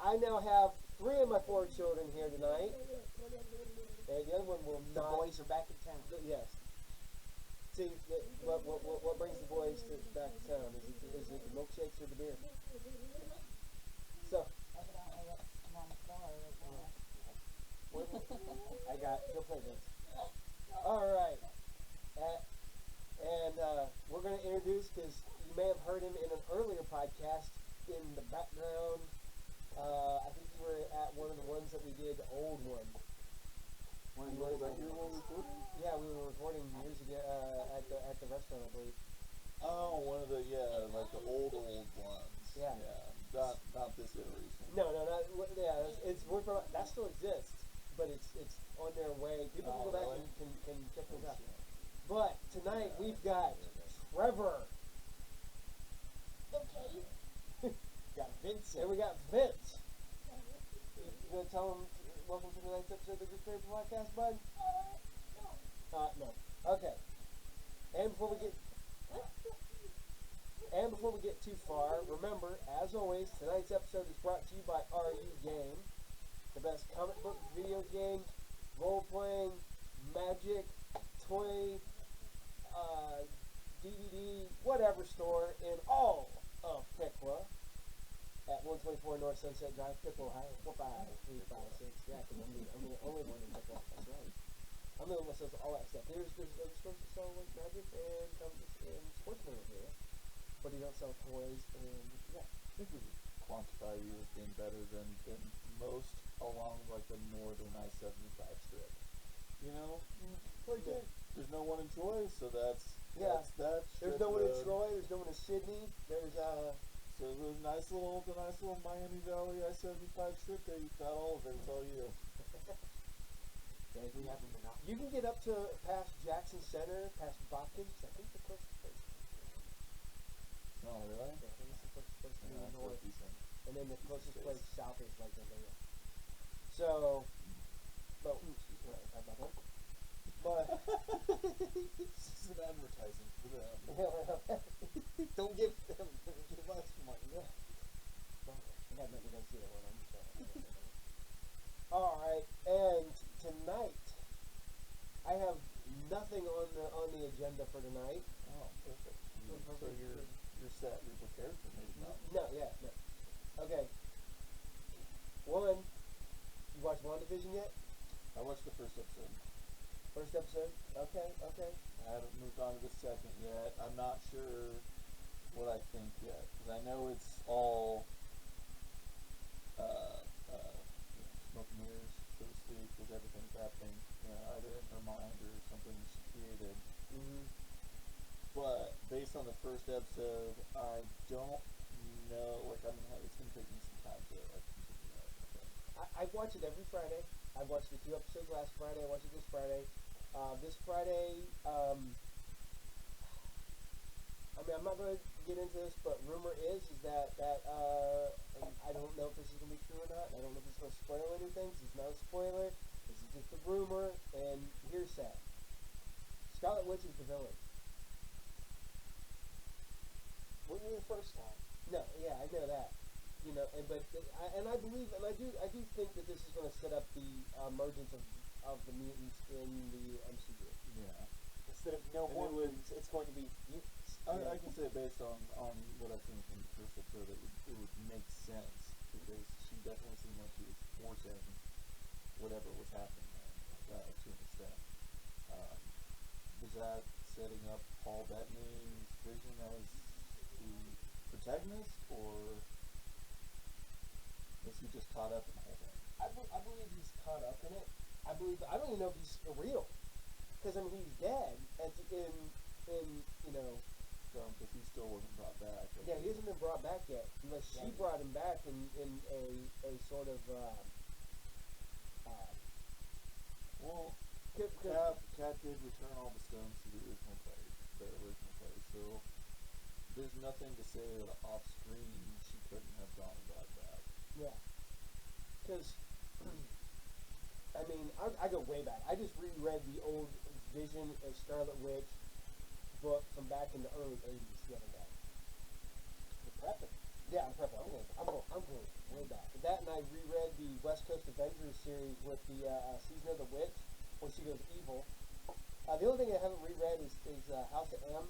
I now have 3 of my 4 children here tonight, and the other one will The not. boys are back in town. Yes. See, what brings the boys back to town? Is it the milkshakes or the beer? So, I got, go play this. All right. And we're going to introduce, because you may have heard him in an earlier podcast in the background. I think you were at one of the ones that we did, the old one. Yeah, we were recording years ago at the restaurant, I believe. Oh, one of the like the old ones. Yeah. Not this iteration. No, not it's we're from, that still exists, but it's on their way. People can go back really? and can check those out. But tonight we've got Trevor. Okay. Got Vincent. And we got Vince. You gonna tell him welcome to tonight's episode of the Good Favorite Podcast, bud? No. Okay. And before we get too far, remember, as always, tonight's episode is brought to you by RU Game, the best comic book, video game, role playing, magic, toy, DVD, whatever store in all of Piqua at 124 North Sunset Drive, Piqua, Ohio, 45356. Yeah, because I'm the only one in Piqua. That's right. I'm the one that sells all that stuff. There's stores that sell like magic and comics and sports memorabilia, but you don't sell toys and yeah. I think we would quantify you as being better than most along like the northern I-75 strip. You know, like there's no one in Troy, so that's. There's no one in Troy. There's no one in Sydney. There's So the nice little Miami Valley I-75 strip there. You've got all of it. It's all you. We have them enough. You can get up to past Jackson Center, past Watkins. I think the closest place. Oh, really? Yeah, I think it's the closest place to the north. Decent. And then the closest place south is like Atlanta. So, but but This is an advertising for them. Don't give them. Give us money. I got nothing to see that one. I'm sorry. All right, and tonight I have nothing on the agenda for tonight. Oh, perfect. So you're set. You're prepared for me to No. Okay. One, you watched WandaVision yet? I watched the first episode. First episode? Okay. I haven't moved on to the second yet. I'm not sure what I think yet, because I know it's all smoke and mirrors, so to speak, because everything's happening, either in her mind or something she created. Mm-hmm. But based on the first episode, I don't know. Like, I mean, it's gonna take me some time to continue that. I watch it every Friday. I watched the 2 episodes last Friday. I watched it this Friday. This Friday, I mean, I'm not going to get into this, but rumor is that I don't know if this is going to be true or not. I don't know if it's going to spoil anything. This is not a spoiler. This is just a rumor and hearsay. Scarlet Witch is the villain. Wasn't the first time? No, yeah, I know that. You know, and I believe, and I do think that this is going to set up the emergence of the mutants in the MCU. Yeah. Instead of no more mutants, it's going to be mutants. I can say based on what I've seen from the first episode, it would make sense, because she definitely seemed like she was forcing whatever was happening there, to an extent. Was that setting up Paul Bettany's vision as the protagonist, or was he just caught up in the whole thing? I believe he's caught up in it. I don't even know if he's real, because I mean he's dead in you know. Because he still wasn't brought back. Yeah, he hasn't been brought back yet, unless she brought him back in a sort of. Well, Cat did return all the stones to the original place, so there's nothing to say that off screen she couldn't have gone and brought back. Yeah. Because, I mean, I go way back. I just reread the old Vision and Scarlet Witch book from back in the early 80s the other day. You're prepping. Yeah, I'm prepping. I'm going way back. That and and I reread the West Coast Avengers series with the Season of the Witch, where she goes evil. The only thing I haven't reread is House of M,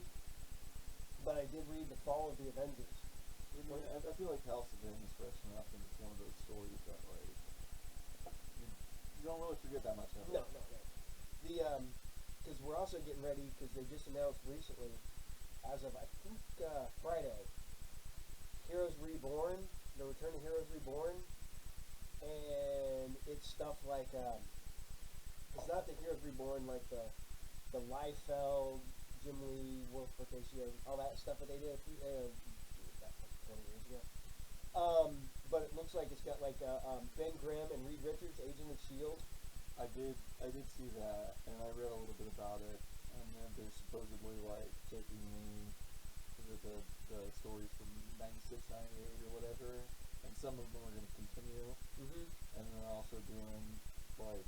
but I did read The Fall of the Avengers. I feel like House of M is fresh enough, and it's one of those stories that like you don't really forget that much of it. No. Because we're also getting ready, because they just announced recently, as of I think Friday, Heroes Reborn, the Return of Heroes Reborn, and it's stuff like it's not the Heroes Reborn like the Liefeld, Jim Lee, Wolf Portacio, all that stuff that they did back like 20 years ago. But it looks like it's got like Ben Grimm and Reed Richards, Agent of S.H.I.E.L.D. I did see that, and I read a little bit about it, and then they're supposedly like taking the stories from 96, 98 or whatever, and some of them are going to continue, and then also doing like,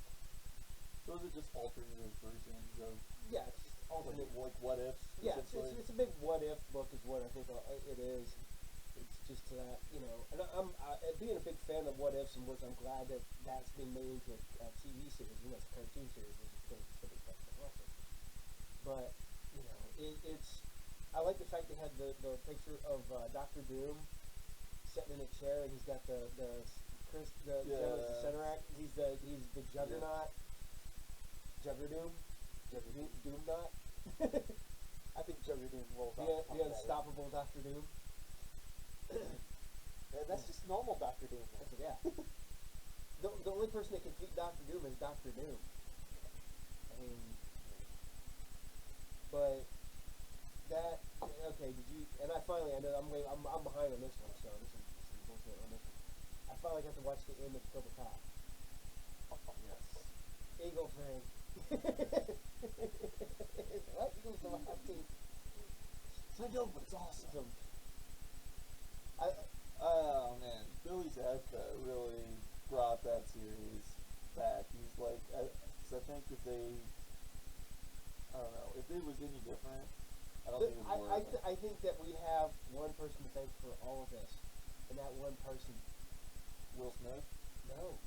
those are just alternative versions of, Yeah, it's just alternate. like what ifs. Yeah, it's a big what if book is what I think it is. It's just that, and I'm being a big fan of what ifs, and which I'm glad that that's been made into a TV series, and that's a cartoon series, which is going to be fucking awesome. But it's I like the fact they had the picture of Doctor Doom sitting in a chair, and he's got the Genesis Centeract. He's the Juggernaut. Juggerdoom? Doomnot? I think Juggerdoom rolls off. The unstoppable Doctor Doom. That's just normal Doctor Doom. Yeah. The only person that can beat Doctor Doom is Doctor Doom. I mean, but that okay? Did you? And I finally, I know I'm behind on this one, so this is bullshit on this one. I finally got to watch the end of Cobra Kai. Yes. Eagle Fang. What? Eagles don't have teeth. I know, but it's awesome. Oh man, Billy Zabka really brought that series back. He's like, cause I think if they, I don't know, if it was any different, I don't think it would work. I think that we have one person to thank for all of this, and that one person, Will Smith? No.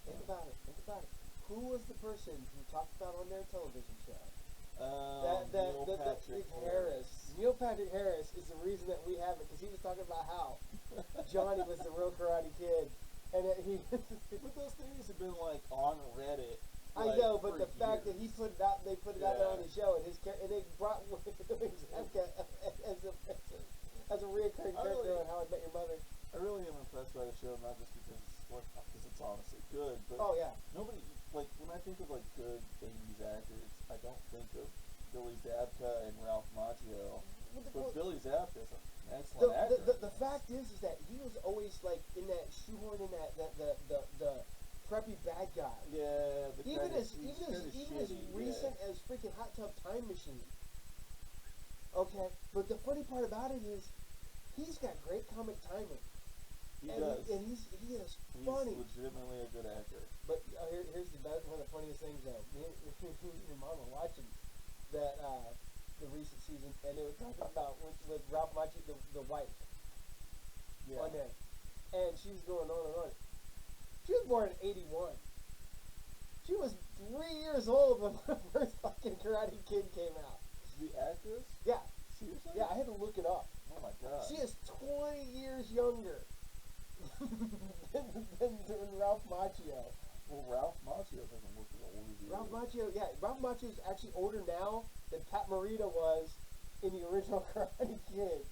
Think about it. Who was the person who talked about on their television show? Neil Patrick Harris. Neil Patrick Harris is the reason that we have it, because he was talking about how Johnny was the real Karate Kid, and that he. But those things have been like on Reddit. I know, but the fact that he put it out, they put it out there on the show, and they brought Billy Zabka as a reoccurring character on How I Met Your Mother. I really am impressed by the show, not just because it's honestly good, but nobody, like, when I think of like good 80s actors, I don't think of Billy Zabka and Ralph Macchio. But Billy Zabka is an excellent actor. The fact is that he was always like in that shoehorn in that the preppy bad guy. Yeah, even as recent as freaking Hot Tub Time Machine. Okay, but the funny part about it is he's got great comic timing. He does. And he is funny. He's legitimately a good actor. But here's one of the funniest things though. Me and your mom were watching that the recent season, and they were talking about with Ralph Macchio, the wife, on there, and she was going on and on. She was born in '81. She was 3 years old when the first fucking Karate Kid came out. The actress? Yeah. Seriously? Yeah, I had to look it up. Oh my god. She is 20 years younger than Ralph Macchio. Well, Ralph Macchio doesn't look as old as he is. Ralph Macchio is actually older now than Pat Morita was in the original Karate Kid.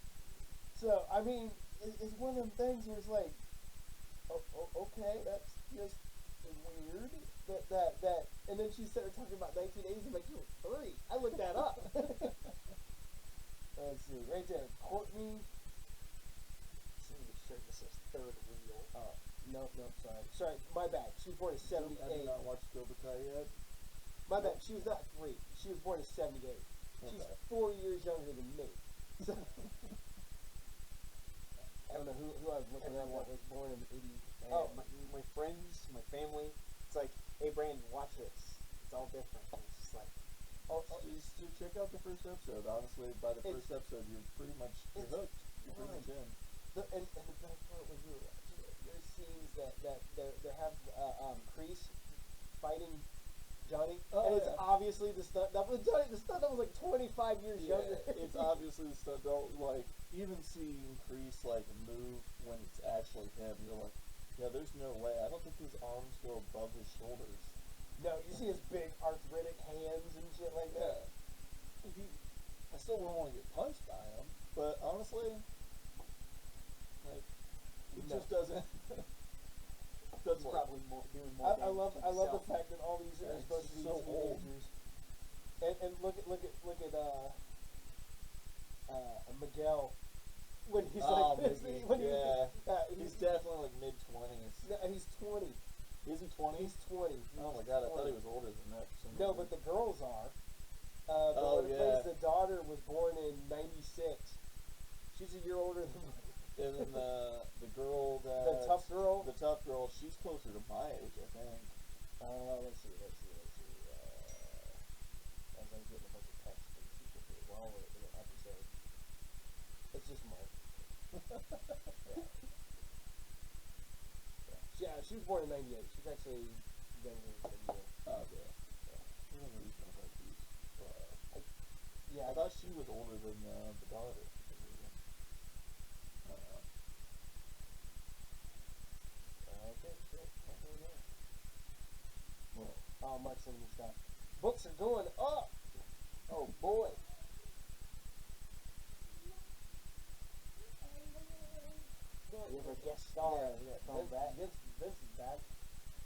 So, I mean, it's one of them things where it's like, okay, that's just weird. That, and then she started talking about 1980s. I'm like, you were 3. I looked that up. Let's see, right there, Courtney. Sure, this is third wheel. No, sorry, my bad. She was born in '78. I did not watch Cobra Kai yet. My bad. She was not 3. She was born in '78. Okay. She's 4 years younger than me. So, I don't know who I was looking at. What was born in '80. Oh, my friends, my family. It's like, hey, Brandon, watch this. It's all different. And it's just like, Just check out the first episode. Honestly, by the first episode, you're pretty much hooked. You're pretty much in. And the best part was that they have Kreese fighting Johnny, Oh, and it's yeah. obviously the stunt double. Johnny, the stunt double was like 25 years younger. It's obviously the stunt double. Like, even seeing Kreese, like, move when it's actually him, you're like, yeah, there's no way. I don't think his arms go above his shoulders. No, you see his big arthritic hands and shit like that. I still wouldn't want to get punched by him, but honestly, like, it No. just doesn't. He's Doesn't work. probably doing more I love damage to the himself. fact that all these are Yeah, supposed to be he's so old. teenagers. And look at Miguel when he's Oh, like this. maybe, When yeah. he's He's definitely like mid-20s. no, he's 20. Is he 20? He's 20. Oh my god, I thought he was older than that for some No, reason. but the girls are. The Oh, one who yeah. plays the daughter was born in '96. She's a year older than And then the girl that... the tough girl. The tough girl, she's closer to my age, I think. Let's see. As I'm getting a bunch of texts from people here while we're in an episode. It's just Mark. Yeah, she was born in '98. She's actually younger than you. Oh, okay. For some reason, I thought she was... Yeah, I thought she was older than the daughter. Okay, shit. I don't know. Well, Oh, Mark's sending me stuff. Books are going up. Oh boy. We have our guest star. Yeah, Tom's back. Vince is back.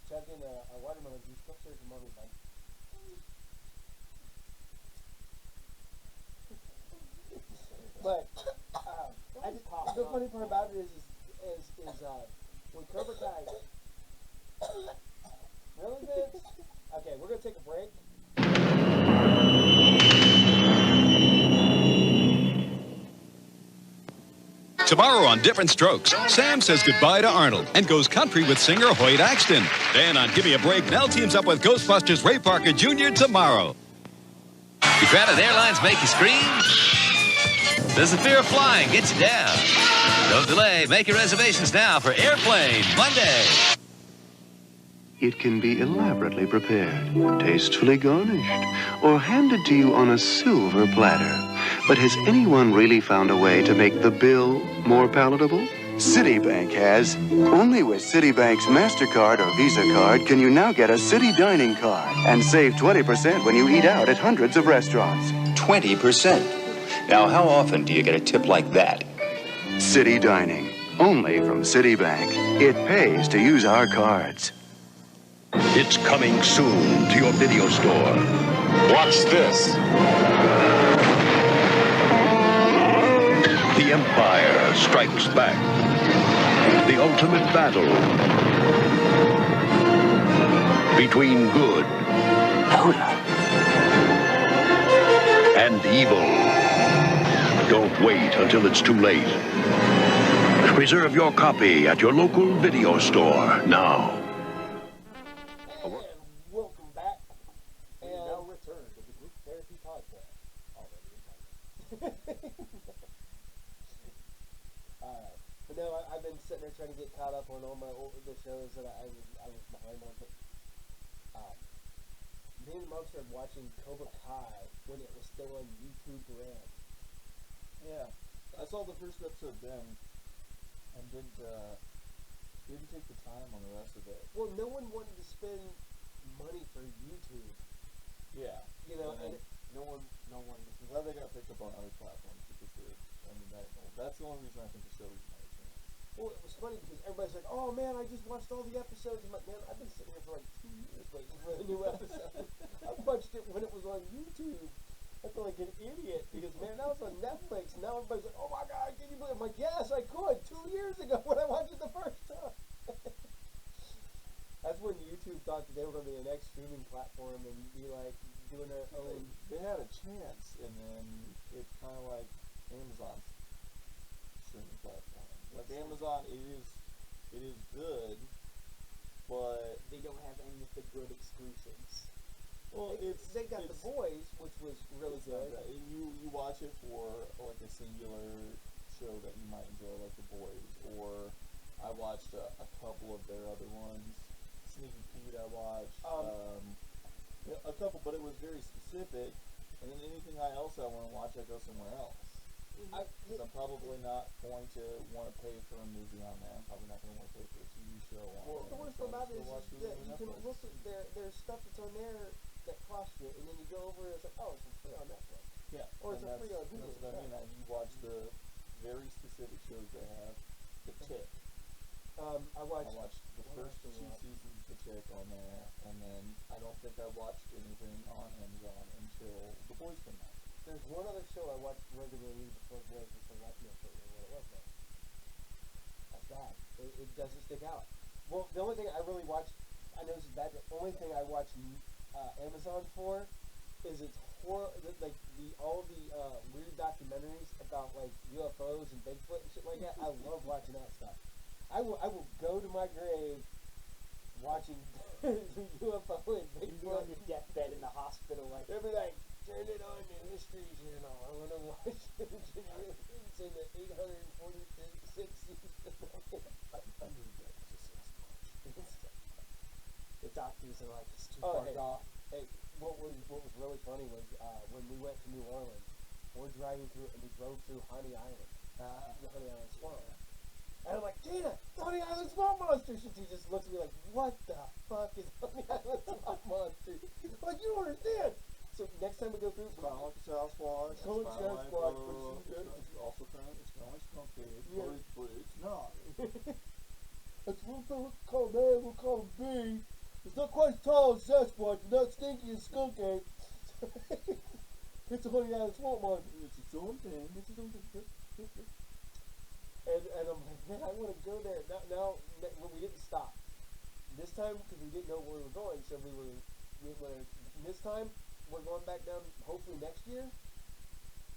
Chugging a watermelon juice. Go upstairs with mommy, bud. But I just, the funny part about it is when Cobra Kai. Really, Vince? Okay, we're gonna take a break. Tomorrow on Different Strokes, Sam says goodbye to Arnold and goes country with singer Hoyt Axton. Then on Give Me a Break, Nell teams up with Ghostbusters Ray Parker Jr. tomorrow. United Airlines make you scream? Does the fear of flying get you down? Don't delay. Make your reservations now for Airplane Monday. It can be elaborately prepared, tastefully garnished, or handed to you on a silver platter. But has anyone really found a way to make the bill more palatable? Citibank has. Only with Citibank's MasterCard or Visa card can you now get a Citi dining card and save 20% when you eat out at hundreds of restaurants. 20%. Now, how often do you get a tip like that? Citi dining, only from Citibank. It pays to use our cards. It's coming soon to your video store. Watch this. The Empire Strikes Back. The ultimate battle between good and evil. Don't wait until it's too late. Reserve your copy at your local video store now. And welcome back. We now return to the Group Therapy Podcast. Already in But no, I've been sitting there trying to get caught up on all the shows that I was behind on. But me and Mom started watching Cobra Kai when it was still on YouTube Red. yeah. I saw the first episode then, and didn't take the time on the rest of it. Well, no one wanted to spend money for YouTube. Yeah. You know, And and no one. I'm glad they got picked up on other platforms because that's the only reason I think the show is not a chance. well, it was funny because everybody's like, "Oh man, I just watched all the episodes." I'm like, "Man, I've been sitting here for like 2 years waiting for the new episode. I watched it when it was on YouTube. I feel like an idiot because man, now it's on Netflix. Now everybody's like, "Oh my god, can you believe?" I'm like, "Yes, I could 2 years ago when I watched it the first time." That's when YouTube thought that they were going to be the next streaming platform and be like doing their own. They had a chance, and then it's kind of like Amazon's streaming platform. Like Amazon, it is good, but They don't have any of the good exclusives. well, They got The Boys, which was really it's not good. that. You watch it for like a singular show that you might enjoy, like The Boys, or I I watched a couple of their other ones. Sneaky Pete I watched. A couple, but it was very specific. And then anything else I want to watch, I go somewhere else. Because I'm probably not going to want to pay for a movie on there. I'm probably not going to want to pay for a TV show on there. The worst part about it is that you can look at there's stuff that's on there that costs you, and then you go over and it's like, oh, it's free on Netflix. Yeah. Or it's free on Hulu. That's what I mean. You watch the very specific shows they have. The Tick. I watched the first 2 seasons of The Tick on there, and then I don't think I watched anything on Amazon until The Boys came out. There's one other show I watched regularly before Boys, which I watched not sure what it was though. That's bad. It doesn't stick out. Well, the only thing I really watched, I know this is bad, but the only thing I watched Amazon for is it's like all the weird documentaries about like UFOs and Bigfoot and shit like that. I love watching that stuff. I will go to my grave watching UFO and Bigfoot. You'd be on your deathbed in the hospital, like they'll be like, turn it on the History Channel. I want to watch it. It's in the 846 season. the doctors are like, it's too far gone. Hey, what was really funny was when we went to New Orleans, we're driving through and we drove through Honey Island, the Honey Island Swamp. And I'm like, Tina, the Honey Island Swamp Monster! She just looks at me like, what the fuck is Honey Island Swamp Monster? I'm like, you don't understand! So next time we go through, It's kind of like a Sasquatch. It's kind of like Sasquatch, but it's also kind of like Skunk Ape, Yeah. but it's not. That's what we'll call him A, we'll call him B. It's not quite as tall as Sasquatch, but not stinky as Skunk Ape. It's a Honey Island Swamp Monster. It's its own thing. And I'm like, man, I want to go there. Now, when we didn't stop. This time, because we didn't know where we were going, so we were this time, we're going back down, hopefully next year.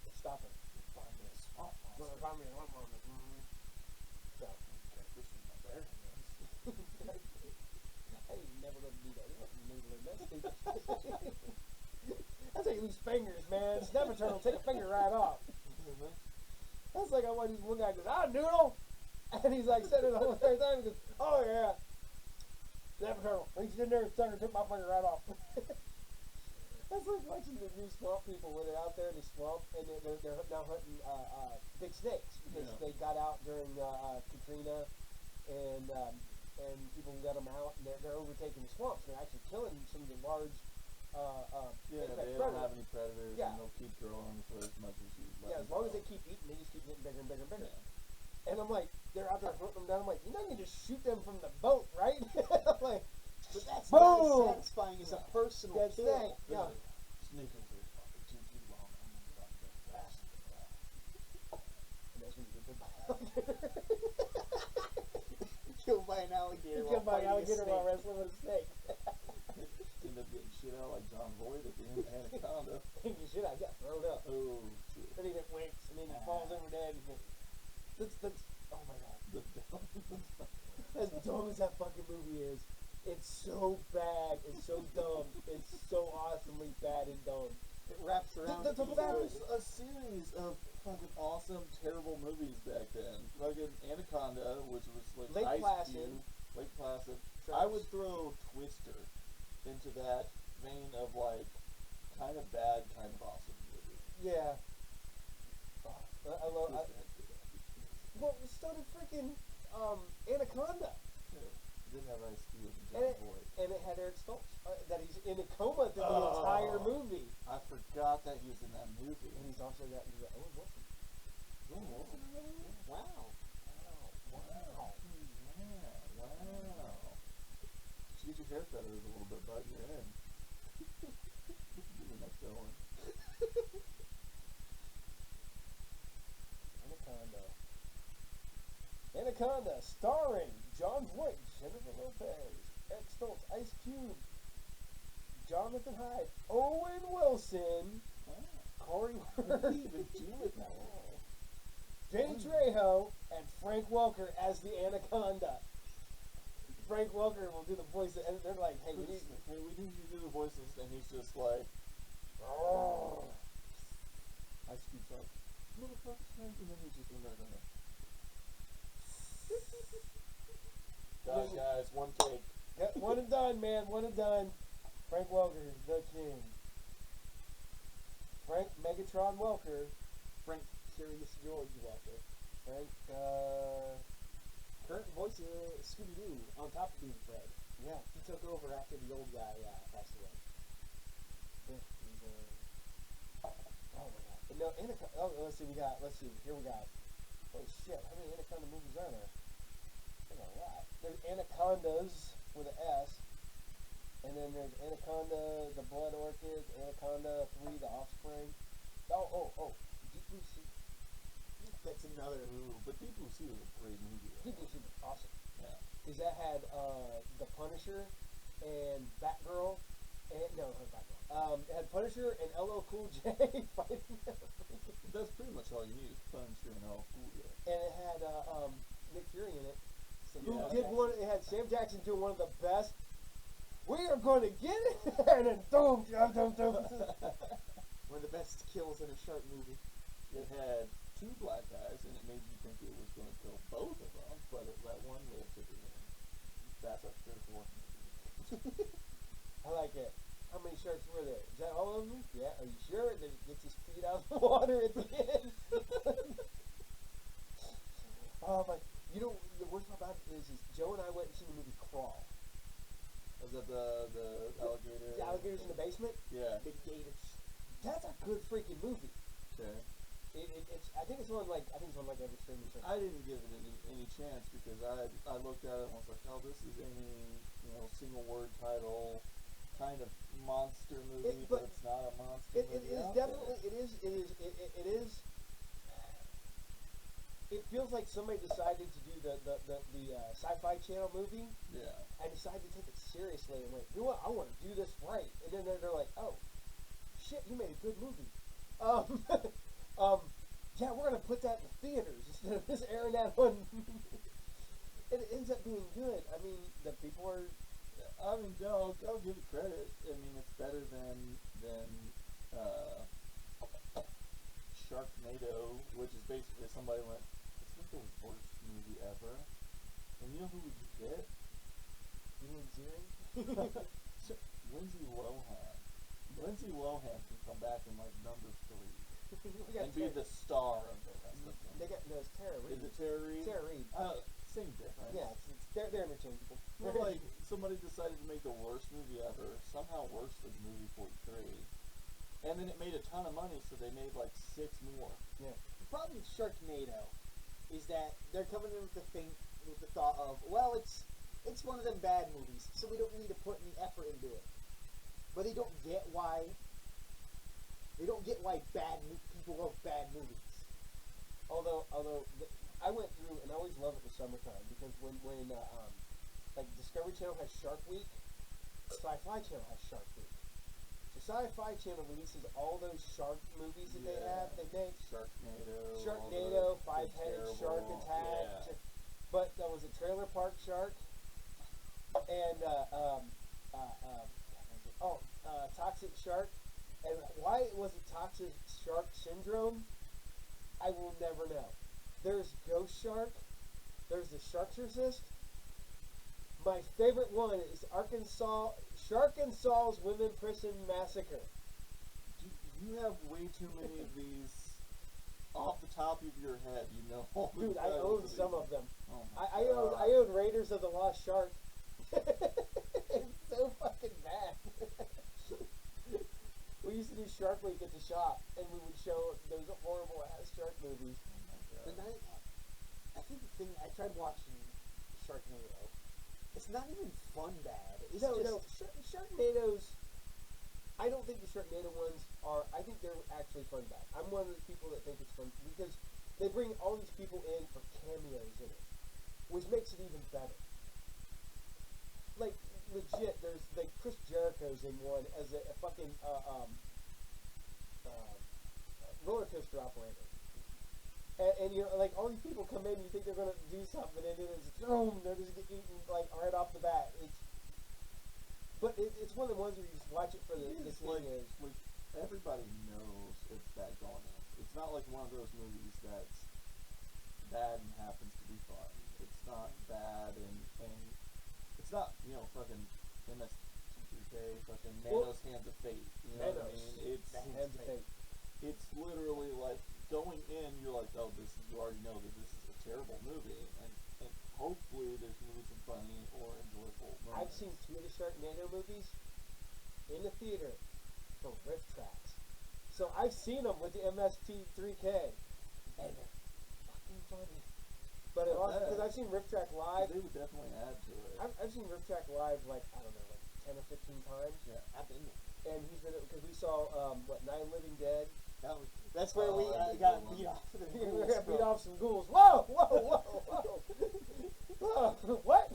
We're stopping. Find me a swamp monster. We're finding a swamp monster. So, I ain't never going to do that. That's stupid. That's how you lose fingers, man. Snapper turtle, take a finger right off. That's like I watch this one guy goes, noodle! And he's like sitting there the whole entire time. He goes, oh yeah. Snapper turtle. Reached in there and took my finger right off. That's like watching the new swamp people where they're out there in the swamp and they're now hunting big snakes because they got out during Katrina and people let them out and they're overtaking the swamps. They're actually killing some of the large they don't have any predators and they'll keep growing for as much as you let as long as they keep eating, they just keep getting bigger and bigger and bigger. Yeah. And I'm like, they're out there hunting them down. I'm like, you know, you can just shoot them from the boat, right? I'm like, but that's boom! Not as satisfying as a personal kill. Yeah. Snake over is probably 2 feet long. I'm going to run very fast. And that's when you get bit by Killed by an alligator. Killed by an alligator while wrestling with a snake. End up getting shit out like John Voight at the end of Anaconda. Thinking shit, I got thrown up. Oh, shit. Then he just winks, and then he falls over dead. That's, oh my god. As dumb as that fucking movie is, it's so bad, it's so dumb, it's so awesomely bad and dumb. It wraps around. There was a series of fucking awesome, terrible movies back then. Fucking Anaconda, which was like Lake Ice Placid. Cube, Lake Placid. Sharks. I would throw Twister into that vein of like kind of bad, kind of awesome movie. Yeah. I love. Well, so did freaking Anaconda. Yeah. Didn't have Ice Cube and And John Voight. it had Eric Stoltz that he's in a coma through the entire movie. I forgot that he was in that movie. And he's also got Owen Wilson. Owen Wilson in that movie? Wow. You should get your hair feathers a little bit, bud. You're in. Give me my going. Anaconda, starring John Voight, Jennifer Lopez, Eric Stoltz, Ice Cube, Jonathan Hyde, Owen Wilson, Corey What did he even do with that role? Danny Trejo, and Frank Welker as the Anaconda. Frank Welker will do the voice, and they're like, hey, we need you to do the voices, and he's just like, oh. Ice Cube's like, motherfucker, and then he's just in there going, Bad guys, one take. Yeah, one and done, man. One and done. Frank Welker, the king. Frank Megatron Welker. Frank Curious George Welker. Frank, Current voice of Scooby-Doo, on top of being Fred. yeah. He took over after the old guy passed away. Yeah, he's, oh my god. But no, Anaconda. Oh, let's see. Here we got. Holy shit! How many Anaconda movies are there? There's a lot. There's Anacondas with an S, and then there's Anaconda, the Blood Orchid, Anaconda 3, the Offspring. Oh, Deep Blue Sea. That's another. Ooh, but Deep Blue Sea was a great movie. Deep Blue Sea was awesome. Yeah. Because that had the Punisher and Batgirl, and no, not Batgirl. It had Punisher and LL Cool J fighting. That's pretty much all you need is Punisher and all cool, yeah. And it had Nick Fury in it. Who Yeah. did one? It had Sam Jackson doing one of the best. We are going to get it, and then boom, dum. One of the best kills in a shark movie. It had two black guys, and it made you think it was going to kill both of them, but it let one live to the end. That's a good one. I like it. How many sharks were there? Is that all of them? Yeah. Are you sure? Then he gets his feet out of the water at the end. Oh my! You know the worst part about it is Joe and I went and seen the movie Crawl. Was that the alligator? The alligators in the basement. Yeah. Big gators. That's a good freaking movie. Okay. It's I think it's on like every streaming service. I didn't give it any chance because I looked at it and was like, oh, this is any single word title kind of monster movie, but it's not a monster movie. It is definitely it is. It feels like somebody decided to do the Sci-Fi Channel movie. Yeah. And decided to take it seriously and went, you know what? I want to do this right. And then they're like, oh, shit, you made a good movie. Yeah, we're gonna put that in the theaters instead of just airing that on. It ends up being good. I mean, the people are. I mean, I'll give it credit. I mean, it's better than Sharknado, which is basically somebody went, "It's like the worst movie ever." And you know who we could get? Ian Ziering? Lindsay Lohan. Lindsay Lohan can come back in like number 3 and be the star of the rest of them. It's Tara Reid. Is it Tara Reid? Tara Reid. Same difference. Yeah, they're interchangeable. Well, like somebody decided to make the worst movie ever, somehow worse than movie 43, and then it made a ton of money, so they made like 6 more. Yeah. The problem with Sharknado is that they're coming in with the thought of, well, it's one of them bad movies, so we don't need to put any effort into it. But they don't get why people love bad movies. Although I went through, and I always love it in the summertime, because when like Discovery Channel has Shark Week, Sci-Fi Channel has Shark Week. So Sci-Fi Channel releases all those shark movies that they make. Sharknado, Five-Headed Shark Attack. Yeah. But that was a Trailer Park Shark, and Toxic Shark. And why it was a Toxic Shark Syndrome, I will never know. There's Ghost Shark. There's the Sharktercist. My favorite one is Sharkansas's Women Prison Massacre. You have way too many of these off the top of your head. You know all the Dude, I own some of them. Oh I own Raiders of the Lost Shark. It's so fucking bad. We used to do Shark Week at the shop, and we would show those horrible ass shark movies. I think the thing, I tried watching Sharknado. It's not even fun bad. Sharknado's. I don't think the Sharknado ones are. I think they're actually fun bad. I'm one of the people that think it's fun because they bring all these people in for cameos in it, which makes it even better. Like legit, there's like Chris Jericho's in one as a fucking roller coaster operator. And you're like, all these people come in, you think they're gonna do something, and then it's boom, they're just getting eaten like right off the bat. It's one of the ones where you just watch it for the cameos. Like everybody knows it's that going in. It's not like one of those movies that's bad and happens to be fun. It's not bad and not, you know, fucking MS2K, fucking Well, Manos Hands of Fate. You know what I Manos. mean? It's Hands of Fate. it's literally like going in, you're like, oh, this is, you already know that this is a terrible movie, and hopefully there's gonna be some funny or enjoyable moments. I've seen 2 of the Sharknado movies in the theater for riff tracks. So I've seen them with the MST3K, and they're fucking funny. But it also, because I've seen riff track live, They would definitely add to it. I've seen riff track live like, I don't know, like 10 or 15 times. Yeah. I've been there. And he's been, because we saw, Nine Living Dead. That's where we that'd be a got good one. beat off. The We ghouls got beat from. off some ghouls. Whoa, whoa, whoa, whoa. What?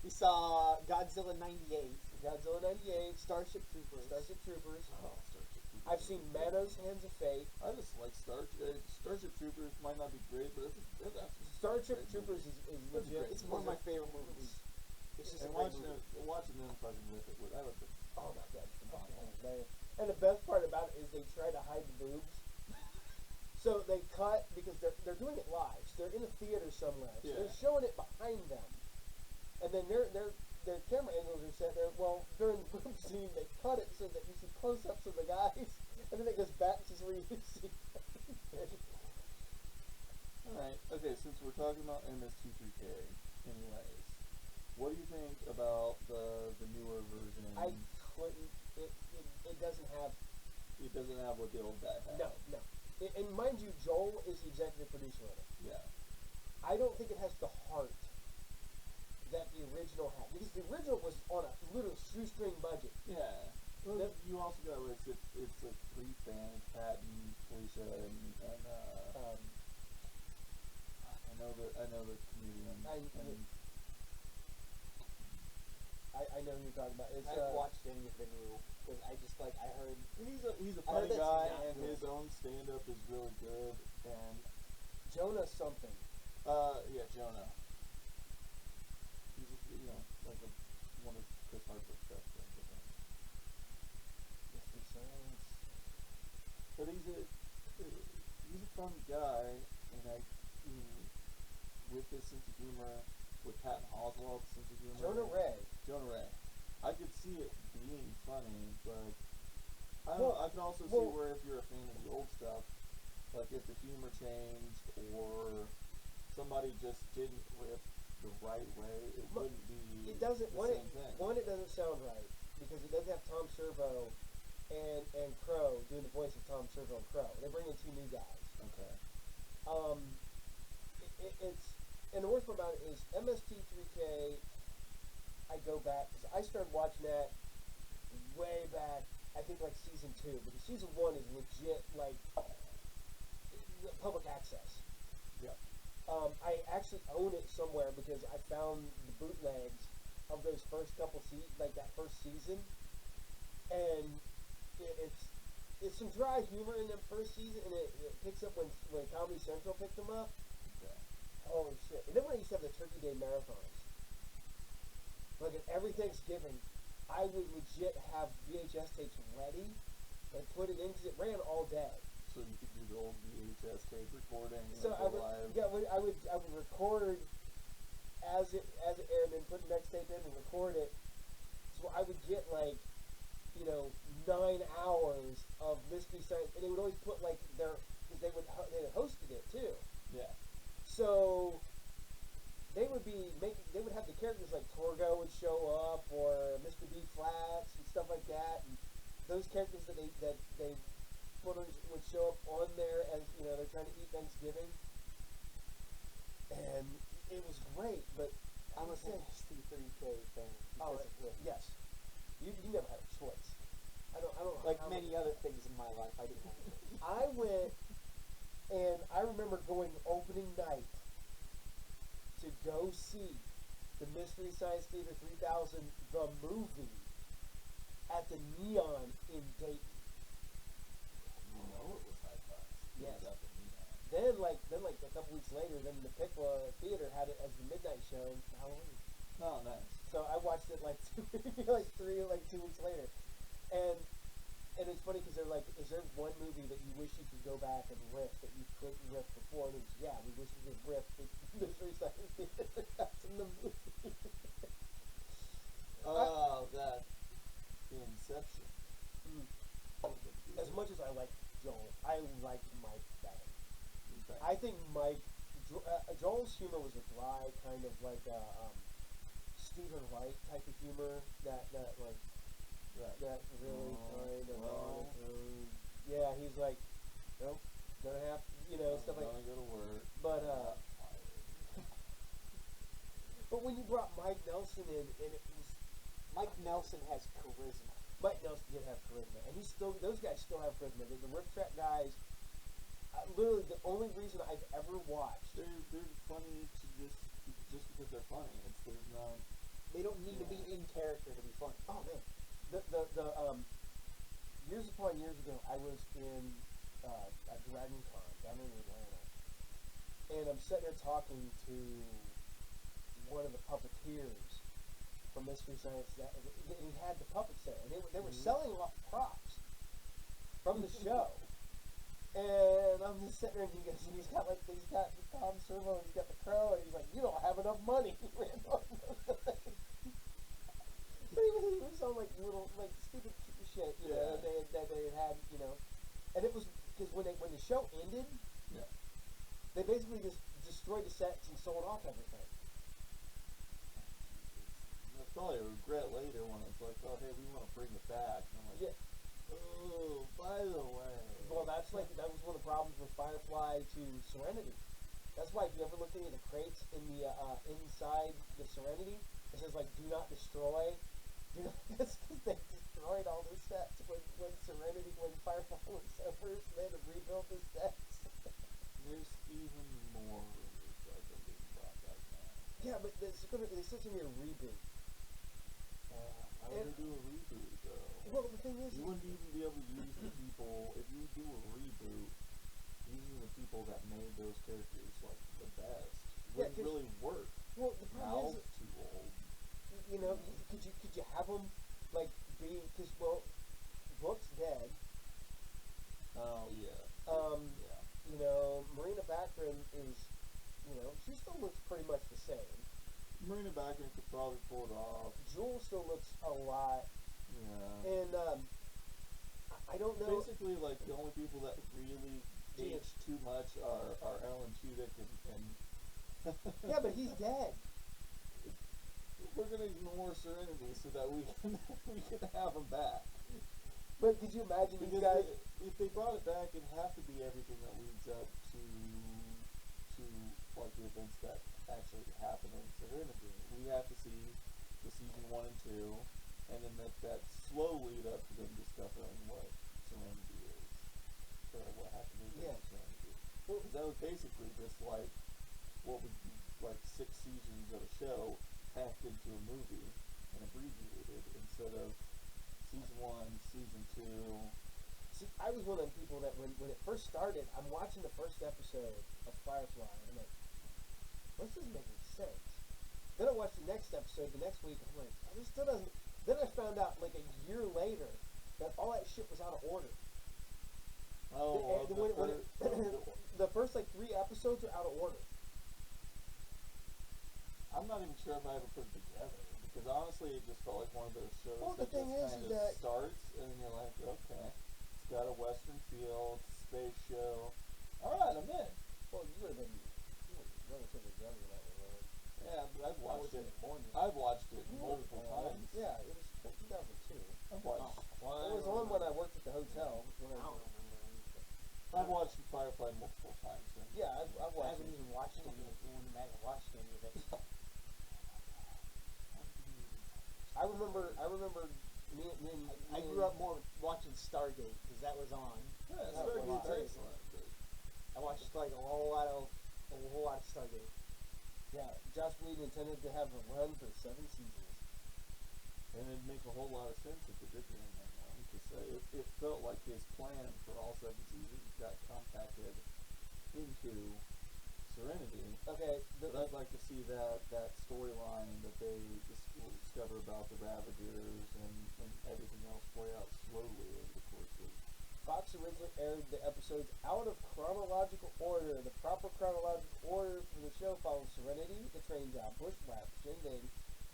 We saw Godzilla '98, Godzilla 98, Starship Troopers. Starship Troopers. Oh, Starship Troopers. I've seen Manos Hands of Fate. I just like Starship Troopers might not be great, but it's actually Starship great Troopers movie. is That's legit. great. It's one of my favorite movies. It's just a And great watching movie. them fucking rip it with that would be Oh my god. Oh, man. And the best part about it is they try to hide the boobs. So they cut, because they're doing it live. So they're in a theater somewhere. So Yeah. they're showing it behind them. And then their camera angles are set there. Well, during the boob scene, they cut it so that you see close-ups of the guys. And then it goes back to where you see Alright, okay, since we're talking about MS2K, anyways, what do you think about the newer version? I couldn't. It doesn't have. It doesn't have what the old guy had. No. And mind you, Joel is the executive producer of it. Yeah. I don't think it has the heart that the original had, because the original was on a little shoestring budget. Yeah. Well, Yep. you also got it's like pre-Fanning, Patton, Felicia, and I know the comedian. I know who you're talking about. It's, I haven't watched any of the new, because I just like, I heard. He's a I heard funny that's guy, not and good. his own stand-up is really good. And Jonah something. yeah, Jonah. He's like one of Chris Hardwick's best friends, I think. Mystery Science. But he's a funny guy, and with his sense of humor, with Patton Oswalt's sense of humor. Jonah Ray. I could see it being funny, but I don't know, I can also see where if you're a fan of the old stuff, like if the humor changed or somebody just didn't riff the right way, it wouldn't be It doesn't. the same thing. It doesn't sound right, because it doesn't have Tom Servo and Crow doing the voice of Tom Servo and Crow. They bring in 2 new guys. Okay. It's, and the worst part about it is MST3K. I go back, because I started watching that way back, I think like season 2, because season 1 is legit like public access. Yeah. I actually own it somewhere because I found the bootlegs of those first couple like that first season, and it's some dry humor in that first season, and it picks up when Comedy Central picked them up. Okay. Holy shit! And then when I used to have the Turkey Day marathons, like at every Thanksgiving, I would legit have VHS tapes ready and put it in, because it ran all day. So you could do the old VHS tape recording. So like I would, live. yeah, I would record as it aired, and then put the next tape in and record it. So I would get like, 9 hours of Mystery Science, and they would always put like because they had hosted it too. Yeah. So they would have the characters like Torgo would show up, or Mr. B Flats and stuff like that, and those characters that they put on would show up on there as they're trying to eat Thanksgiving, and it was great. But I'm a MST3K fan because of him. yes, you never had a choice. I don't know. Like many other things in my life, I didn't have a choice. I went, and I remember going opening night to go see the Mystery Science Theater 3000, the movie, at the Neon in Dayton. You know it was high class. Yes. It was at the Neon. Then like a couple weeks later, then the Pickla Theater had it as the midnight show for Halloween. Oh, nice. So I watched it like 2 weeks later, and it's funny because they're like, is there one movie that you wish you could go back and riff that you couldn't riff before? And it was, yeah, we wish we could riff the Mystery Science Theater 3000, the movie. humor was a dry kind of like Stephen Wright type of humor that really kind of monotone. Yeah, he's like, nope, gonna have stuff like. Gonna go to work. But but when you brought Mike Nelson in, and it was Mike Nelson has charisma. Mike Nelson did have charisma, and those guys still have charisma. The Rip Track guys. Literally, the only reason I've ever watched. They're funny to just because they're funny. There's not. They don't need to be in character to be funny. Oh man, the years upon years ago, I was in a Dragon Con down in Atlanta, and I'm sitting there talking to one of the puppeteers from Mystery Science, and he had the puppet set, and they were selling off props from the show. And I'm just sitting there, and he's got Tom Servo, and he's got the crow, and he's like, you don't have enough money. But he was on like little stupid shit, that they had, and it was because when the show ended, they basically just destroyed the sets and sold off everything. That's probably a regret later when it's like, oh hey, we want to bring it back. And I'm like, oh, by the way. Well, that was one of the problems with Firefly to Serenity. That's why if you ever look at any of the crates in the inside the Serenity, it says like "Do not destroy." That's because they destroyed all the sets when Firefly was first. They had to rebuild the sets. There's even more rumors that are being brought back now. Yeah, but they said it's gonna be a reboot. How would they do a reboot though? Well, the thing is, you wouldn't even be able to use the people if you do a reboot. Using the people that made those characters like the best wouldn't really work. Well, the problem Mal's too old. Could you have them like be because Book's dead. Oh yeah. Marina Baccarin is, she still looks pretty much the same. Marina Baccarin could probably pull it off. Jewel still looks a lot. Yeah. And I don't know. Basically, like the only people that really age too much are Alan Tudyk and yeah, but he's dead. We're gonna ignore Serenity so that we can have him back. But could you imagine because these guys? If they brought it back, it'd have to be everything that leads up to like the events that actually happen in Serenity. We have to see the season 1 and 2, and then that slow lead up to them discovering what Serenity is, or what happened in Serenity. Well, that was basically just like what would be like 6 seasons of a show packed into a movie and abbreviated instead of season 1, season 2. See, I was one of the people that when it first started, I'm watching the first episode of Firefly, and I'm like, this isn't making sense. Then I watched the next episode the next week, and I'm like, this still doesn't. Then I found out like a year later that all that shit was out of order. Oh, the first like 3 episodes are out of order. I'm not even sure if I ever put it together because honestly, it just felt like one of those shows that just kind of starts and then you're like, okay, it's got a western feel, it's a space show. All right, I'm in. Well, you would have been relatively young when that was on. Yeah, but I've watched it. I've watched it multiple times. Yeah, it was 2002. I've watched. It was on when I worked at the hotel. I've watched Firefly multiple times. Yeah, I've watched. I haven't even watched any of it. I haven't watched any of it. I remember. I grew up more watching Stargate because that was on. Yeah, Stargate's excellent. I watched like a whole lot of Stargate. Yeah, Joss Whedon intended to have a run for 7 seasons. And it'd make a whole lot of sense if it did end that long. It felt like his plan for all 7 seasons got compacted into Serenity. Okay, but I'd like to see that storyline that they discover about the Ravagers and everything else play out slowly over the course of. Fox originally aired the episodes out of chronological order. The proper chronological order for the show follows Serenity, The Train Job, Bushwhack, Shindig,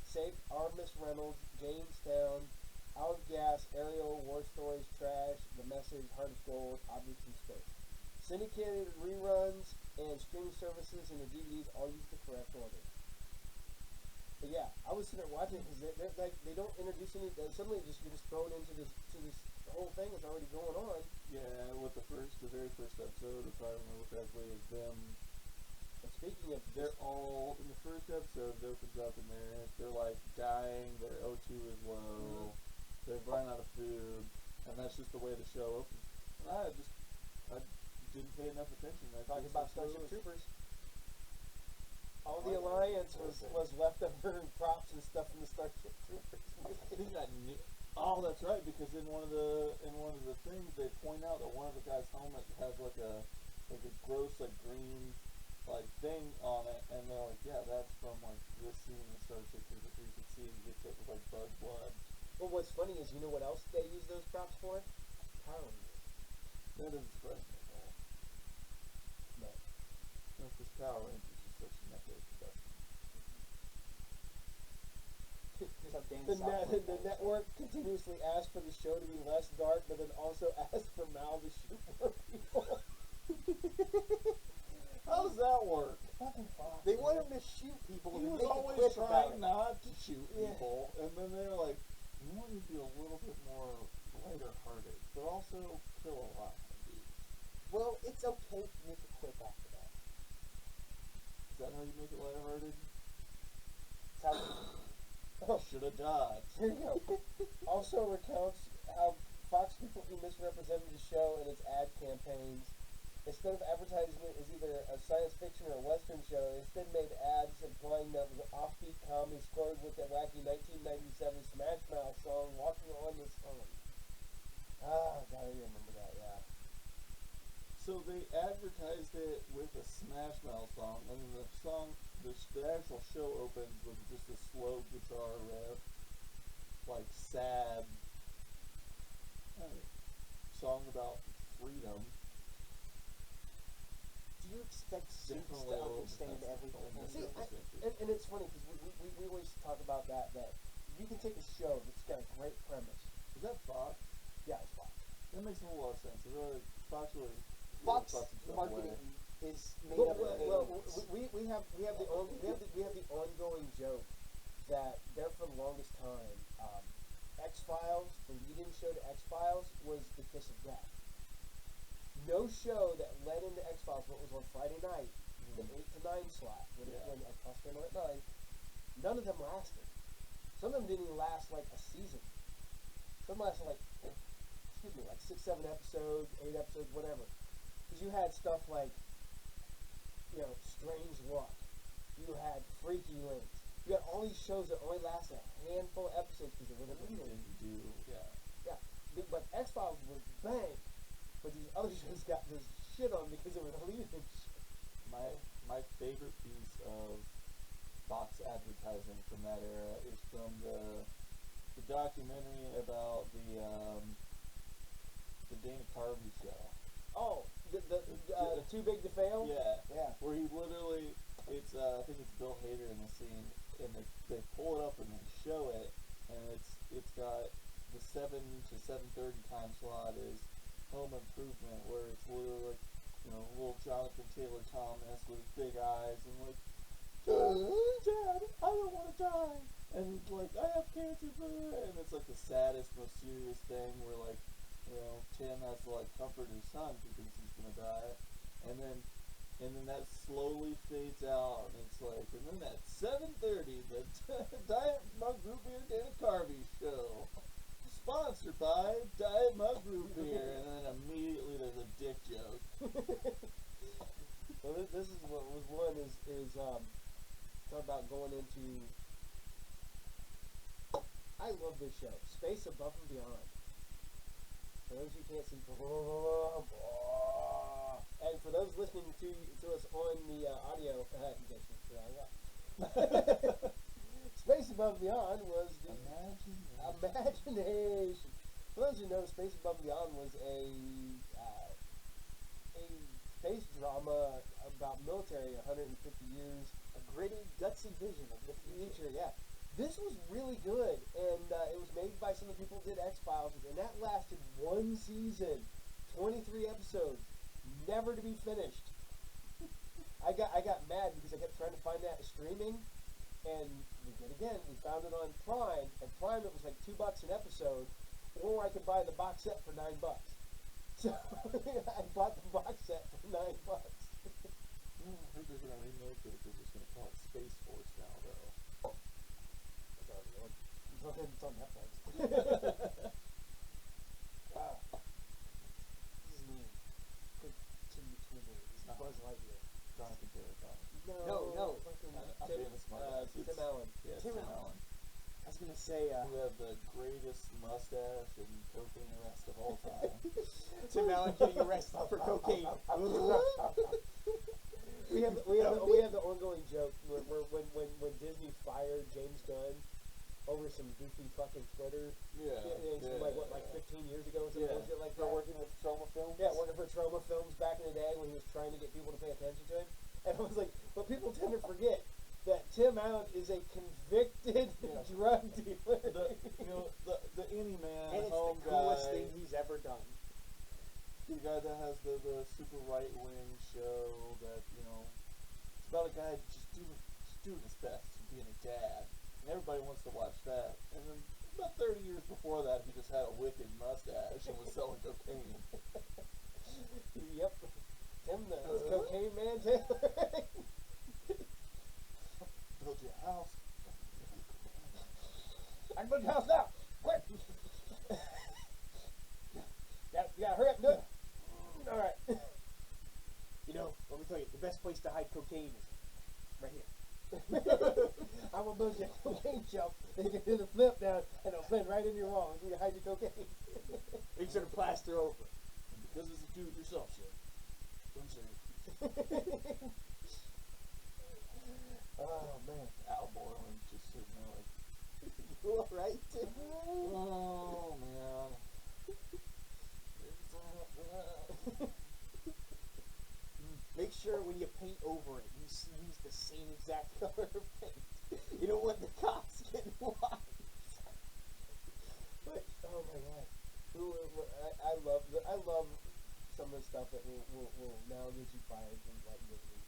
Safe, Our Miss Reynolds, Jamestown, Out of Gas, Ariel, War Stories, Trash, The Message, Heart of Gold, Objects in Space. syndicated reruns and streaming services and the DVDs all use the correct order. But yeah, I was sitting there watching it because they're like they don't introduce any. Suddenly, you're just thrown into this whole thing that's already going on. Yeah, with the very first episode, if I remember correctly, is them. And speaking of, They're all in the first episode. It opens up and they're like dying. Their O2 is low. They've run out of food, and that's just the way the show opens. And I didn't pay enough attention. Talking about Starship Troopers. All the Alliance was leftover props and stuff from the Starship Troopers movie. I think that. Oh, that's right. Because in one of the things they point out that one of the guys' helmet has like a gross green thing on it, and they're like, yeah, that's from this scene in Starship Troopers. You can see he gets hit with bug blood. Well, what's funny is, you know what else they use those props for? Power Rangers. That doesn't surprise me at all. No. No, because Power Rangers is such a network production. The network continuously asks for the show to be less dark, but then also asks for Mal to shoot more people. How does that work? They want him to shoot people. He and was make a always clip about trying it. not to shoot people, and then they're like, we want you to be a little bit more lighter-hearted, but also kill a lot of dudes. Well, it's okay to make a clip after that. Is that how you make it lighter-hearted? It's how Should have died. Here you go. Also recounts how Fox completely misrepresented the show in its ad campaigns. Instead of advertising it as either a science fiction or a western show, it instead made ads implying that it was an offbeat comedy scored with the wacky 1997 Smash Mouth song, Walking on the Sun. Ah, God, I remember that, yeah. So they advertised it with a Smash Mouth song, and then the actual show opens with just a slow guitar riff, sad song about freedom. do you expect suits to understand everything? See, and it's funny because we always talk about that you can take a show that's got a great premise. Is that Fox? Yeah, it's Fox. That makes a whole lot of sense. Fox Fox marketing is made up of names. We have the ongoing joke that there for the longest time, X-Files, the lead-in show to X-Files was The Kiss of Death. No show that led into X-Files, what was on Friday night, the 8 to 9 slot, when X-Files came on at 9, none of them lasted. Some of them didn't even last like a season. Some lasted like 6, 7 episodes, 8 episodes, whatever. Because you had stuff like, Strange Luck. You had Freaky Links. You had all these shows that only lasted a handful of episodes because they were the lead-in. Yeah. But X-Files was bang. But these other shows got this shit on because they were the lead-in. My favorite piece of Fox advertising from that era is from the documentary about the Dana Carvey show. Oh, the Too Big to Fail? Yeah. Where he literally, I think it's Bill Hader in the scene, and they pull it up and they show it, and it's got the 7 to 7:30 time slot is Home Improvement, where it's literally little Jonathan Taylor Thomas with his big eyes and Dad, I don't want to die, and he's like, I have cancer, and it's like the saddest, most serious thing where Tim has to comfort his son because he's gonna die, and then that slowly fades out, and it's and then at 7:30, the Diet Mug Root Beer Dana Carvey show, sponsored by Diet Mug Root Beer, and then immediately there's a dick joke. Well, this is what was one is talk about going into. I love this show, Space Above and Beyond. For those who can't see, and for those listening to us on the audio, Space Above and Beyond was the imagination. For those who know, Space Above and Beyond was a space drama about military 150 years, A gritty, gutsy vision of the future. yeah. This was really good, and it was made by some of the people who did X-Files, and that lasted one season, 23 episodes. never to be finished. I got mad because I kept trying to find that streaming, and we did again. We found it on Prime, and Prime it was like $2 an episode, or I could buy the box set for $9. So I bought the box set for $9. I heard they're gonna remake it. They're just gonna call it Space Force now, though. It's already on. It's on Netflix. Wow. This is mean. Continue to movies. Buzz Lightyear. Jonathan Taylor Thomas. No. Fucking Famous Mother. Tim Allen. Yeah, Tim Allen. I was gonna say, who had the greatest mustache and cocaine arrest of all time. Tim Allen getting arrested for cocaine. We have the ongoing joke where when Disney fired James Gunn over some goofy fucking Twitter. Like 15 years ago or some bullshit like that. Working with Trauma Films. Yeah, working for Trauma Films back in the day when he was trying to get people to pay attention to him. And I was like, but people tend to forget that Tim Allen is a convicted drug dealer. The Any Man, And it's home the coolest guy, thing he's ever done. the guy that has the super right wing show that it's about a guy just doing his best and being a dad, and everybody wants to watch that. And then about 30 years before that, he just had a wicked mustache and was selling cocaine. Yep, Tim the cocaine man Taylor. Build your house. I can build your house now. Quick. You gotta hurry up and do it. All right. Let me tell you, the best place to hide cocaine is right here. I will build you a cocaine shelf. Then you can do the flip down, and it'll fit right in your wall. And you can hide your cocaine. Make sure to plaster over. And because it's a do-it-yourself shit, don't say it. Oh man. Al Borland just sitting there like, You alright? oh man. Make sure when you paint over it, you use the same exact color of paint. You don't want the cops getting wise. But oh my god, I love some of the stuff that will now get you fired from like Disney,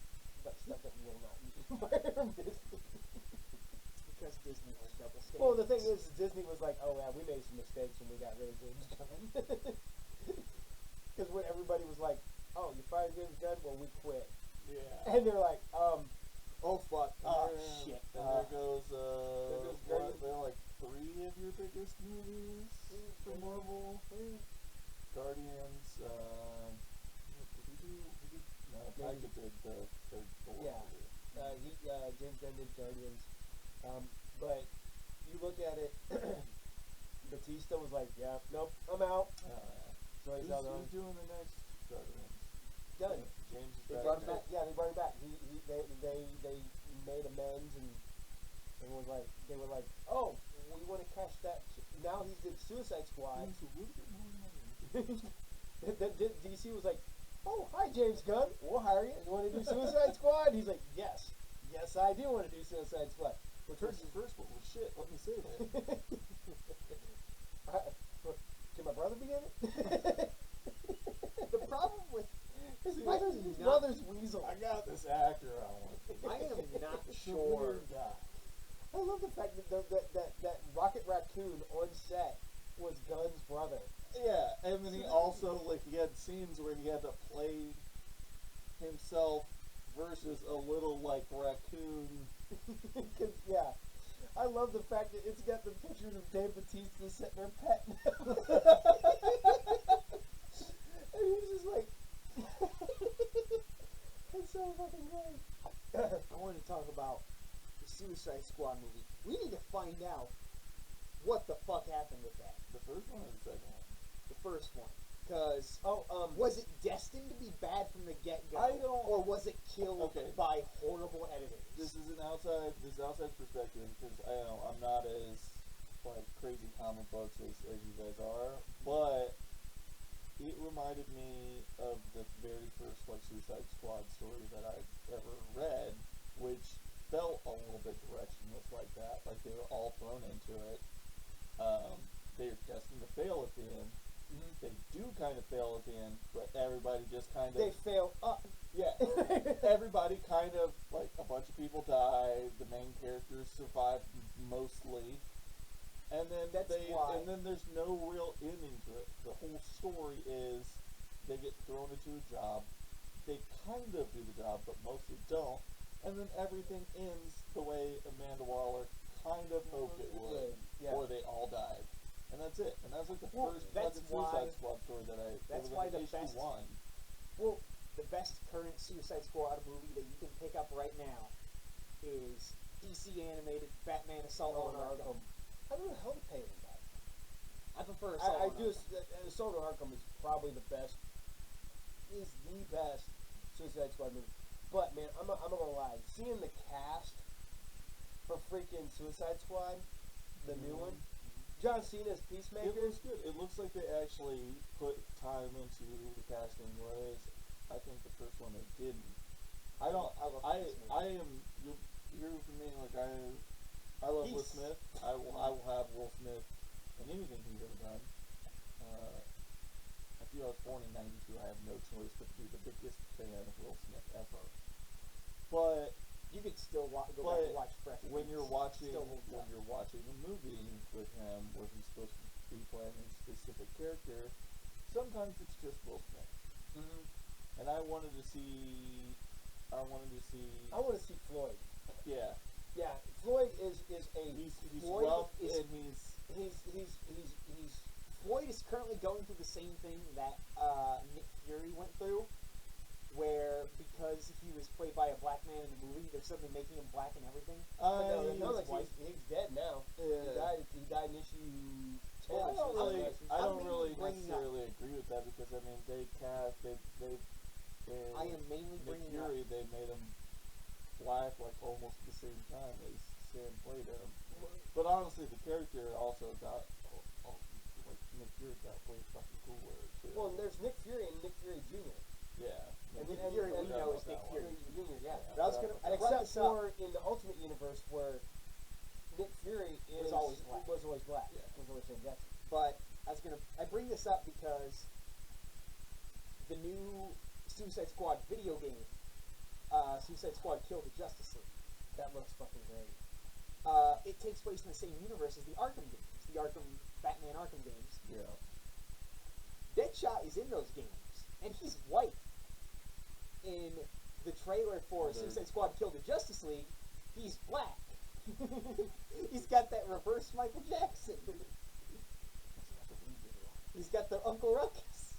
but stuff that will not get you fired from Disney. Because Disney has double standards. Well, the thing is, Disney was like, oh yeah, we made some mistakes when we got rid of James Gunn. Because when everybody was like, oh, you fired James Gunn? Well, we quit. yeah. And they're like, oh fuck, oh And shit. And there goes, Guardians. they're like 3 of your biggest movies for Marvel. Guardians, no, Taika did the third Thor Yeah. movie. James Gunn did Guardians. But you look at it, Batista was like, yeah, nope, I'm out. So he's out on. Who's doing the next Guardians? Done. James is They back. brought him back. Yeah, they brought him back. They made amends, and they were like, oh, we want to cash that. Now he did Suicide Squad. DC was like, oh, hi James Gunn, we'll hire you. You want to do Suicide Squad? He's like, yes, I do want to do Suicide Squad. Which was the first one was shit. Let me say that. Can my brother be in it? The problem with His not- brother's Weasel. I got this actor I want. I am not It's a sure. weird guy. I love the fact that Rocket Raccoon on set was Gunn's brother. Yeah, and then he also he had scenes where he had to play himself versus a little raccoon. Yeah. I love the fact that it's got the pictures of Dave Bautista sitting there petting him. And he's just like, that's so fucking great. I wanted to talk about the Suicide Squad movie. We need to find out what the fuck happened with that. The first one or the second one? The first one. Because, was it destined to be bad from the get-go? I don't- Or was it killed Okay. by horrible editing? This is outside perspective because I'm not as crazy comic books as you guys are, but it reminded me of the very first Suicide Squad story that I've ever read, which felt a little bit directionless like that, like they were all thrown into it. They're destined to fail at the end, They do kind of fail at the end, but everybody just kind of... They fail up. Yeah. Everybody kind of, like, a bunch of people die, the main characters survive mostly, and then and then there's no real ending to it. The whole story is they get thrown into a job, they kind of do the job, but mostly don't, and then everything ends the way Amanda Waller kind of hoped it would, or they all died. And that's it. And that's like the first Suicide Squad story that I... That's why the best... One. Well, the best current Suicide Squad movie that you can pick up right now is DC animated Batman Assault on Arkham. I don't know how to pay with that. I prefer Assault on Arkham. Assault on Arkham is probably the best Suicide Squad movie. But, man, I'm not gonna lie. Seeing the cast for freaking Suicide Squad, the new one, John Cena's Peacemaker. It looks good. It looks like they actually put time into the casting, whereas I think the first one they didn't. I don't. I am. You're for me. Like I love Will Smith. I will have Will Smith in anything he's ever done. I feel I was born in '92. I have no choice but to be the biggest fan of Will Smith ever. But you could still go back and watch Fresh. When you're watching a movie with him where he's supposed to be playing a specific character, sometimes it's just Will Smith. And I wanted to see Floyd. Yeah. Yeah, Floyd is he's Floyd rough is, and he's Floyd is currently going through the same thing that Nick Fury went through, where because he was played by a black man in the movie, they're suddenly making him black and everything. He's dead now. Yeah. He died in issue 10. I don't really necessarily agree with that because I mean they I am mainly bringing Nick Fury. They made him black like almost at the same time as Sam played him. But honestly, the character also got like Nick Fury got way fucking cooler too. Well, there's Nick Fury and Nick Fury Jr. Yeah. And Nick Fury we know is Nick Fury Jr. Yeah. But I was gonna except for in the Ultimate Universe where Nick Fury was always black. Was always Sam Jackson. But I bring this up because the new Suicide Squad video game, Suicide Squad Kill the Justice League. That looks fucking great. It takes place in the same universe as the Arkham games, the Batman Arkham games. Yeah. Deadshot is in those games, and he's white. In the trailer for Suicide Squad Kill the Justice League, he's black. He's got that reverse Michael Jackson. He's got the Uncle Ruckus.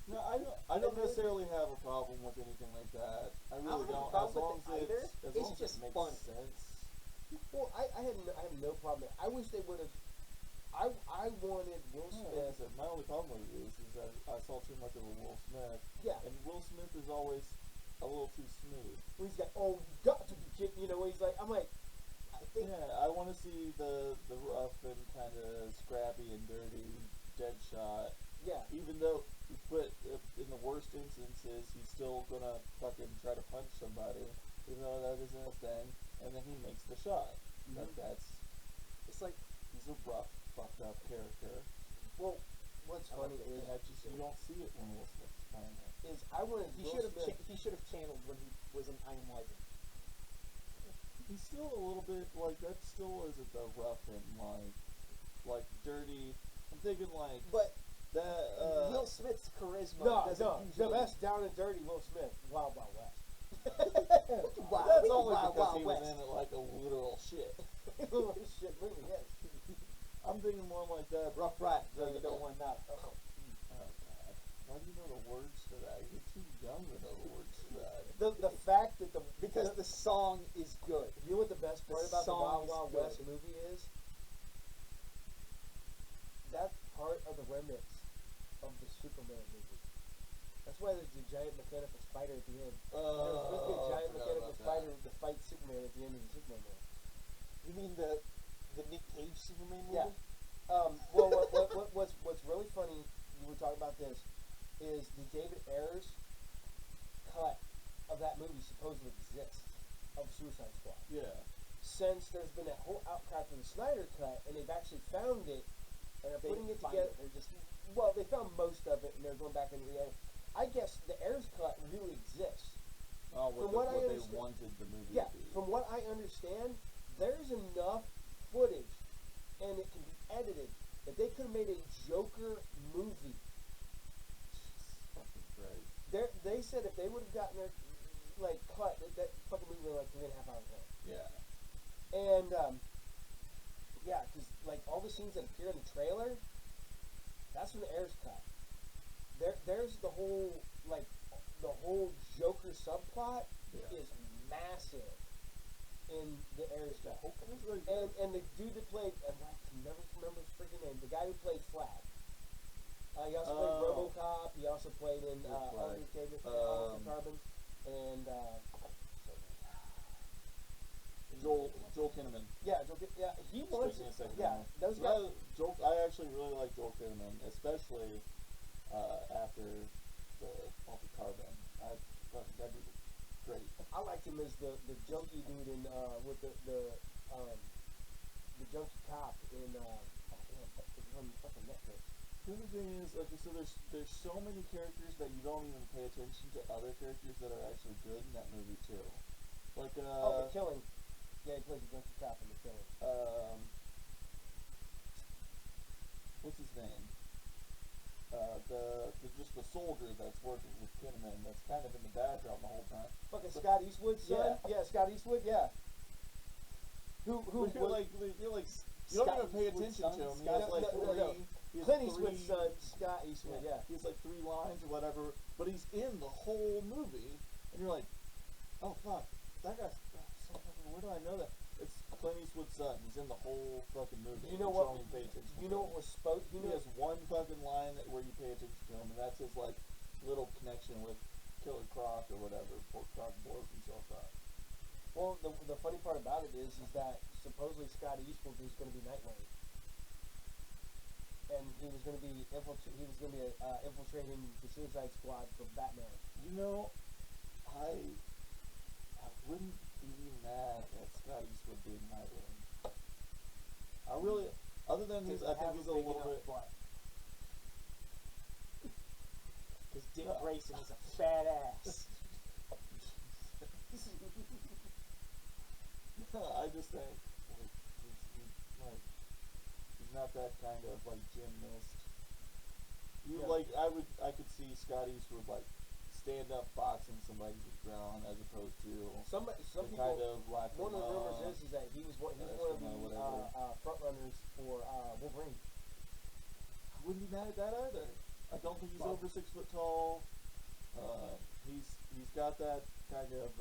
No, I don't necessarily have a problem with anything like that. I really don't. As long as it makes sense. Well, I have no problem. I wish they would have. I wanted Will Smith. Like I said, my only problem with it is that I saw too much of a Will Smith. Yeah. And Will Smith is always a little too smooth. Where he's got, you got to be kidding, where he's like, I'm like, I want to see the rough and kind of scrappy and dirty Deadshot. Yeah. Even though, but in the worst instances, he's still gonna fucking try to punch somebody, even though that isn't his thing, and then he makes the shot. It's like, he's a rough, fucked up character. Well, what's funny is you don't see it when Will Smith's playing it. He should have channeled when he was in I Am Legend. He's still a little bit like that. Still isn't the rough and like dirty. I'm thinking like, but that Will Smith's charisma doesn't usually. The best down and dirty Will Smith, Wild Wild West. That's only because he was in it like a literal shit. Shit movie, yes. I'm thinking more like that. Rough Riders. No, you don't want that. Oh God! Why do you know the words to that? You're too young to know the words to that. The fact that because the song is good. You know what the best part about the Wild Wild West movie is? That's part of the remix of the Superman movie. That's why there's the giant mechanical spider at the end. There's supposed to be a giant mechanical spider to fight Superman at the end of the Superman movie. You mean the Nick Cage Superman movie? Yeah. Well, what's really funny, you were talking about this, is the David Ayers cut of that movie supposedly exists, of Suicide Squad. Yeah. Since there's been that whole outcry for the Snyder cut, and they've actually found it and they're They putting it didn't find together. it. They're just Well, they found most of it, and they're going back and I guess the Ayers cut really exists. Oh, From what what I they understand- wanted the movie Yeah, to be. from what I understand, there's enough footage, and it can be edited, that they could have made a Joker movie. Fucking great. They said if they would have gotten their cut, that fucking movie was like 3.5 hours long. Yeah. And yeah, because all the scenes that appear in the trailer, that's from the Ayers cut. There's the whole Joker subplot is massive in the Ayers cut. And the dude that played, I can never remember his freaking name. The guy who played Flag. He also played RoboCop. He also played in Altered Carbon, and Joel Kinnaman. yeah, he wants Speaking of second yeah, one. those guys. I actually really like Joel Kinnaman, especially after the Altered Carbon. That'd be great. I liked him as the junkie dude in with the junkie cop in on fucking Netflix. The other thing is, like I said, there's so many characters that you don't even pay attention to other characters that are actually good in that movie too. Like The Killing. Yeah, he plays the junkie cop in The Killing. What's his name? Just the soldier that's working with Kinnaman that's kind of in the background the whole time. Fucking Scott Eastwood's son? Yeah, Scott Eastwood, yeah. Who You're like you don't even pay attention to him. He has like three. Clint Eastwood's son, Scott Eastwood, yeah. He has like 3 lines or whatever, but he's in the whole movie, and you're like, oh fuck, that guy's so fucking. Where do I know that? It's Clint Eastwood's son. He's in the whole fucking movie. You know but what? You don't even pay attention. You know what was spoke? He has one fucking line where you pay attention to him, and that's his like little connection with Killer Croc or whatever. Pork Croc blows himself up. Well, the funny part about it is that supposedly Scott Eastwood was going to be Nightwing, and he was going to be infiltrating the Suicide Squad for Batman. You know, I wouldn't be mad at Scott Eastwood being Nightwing. I really, other than his, I think he's a little bit. because Dick Grayson is a fat ass. I just think he's not that kind of like gymnast. I could see Scott Eastwood like stand up boxing somebody to the ground as opposed to some people. kind of like One of the rumors is that he was one of the front runners for Wolverine. I wouldn't be mad at that either. I don't think he's over 6 foot tall. He's got that kind of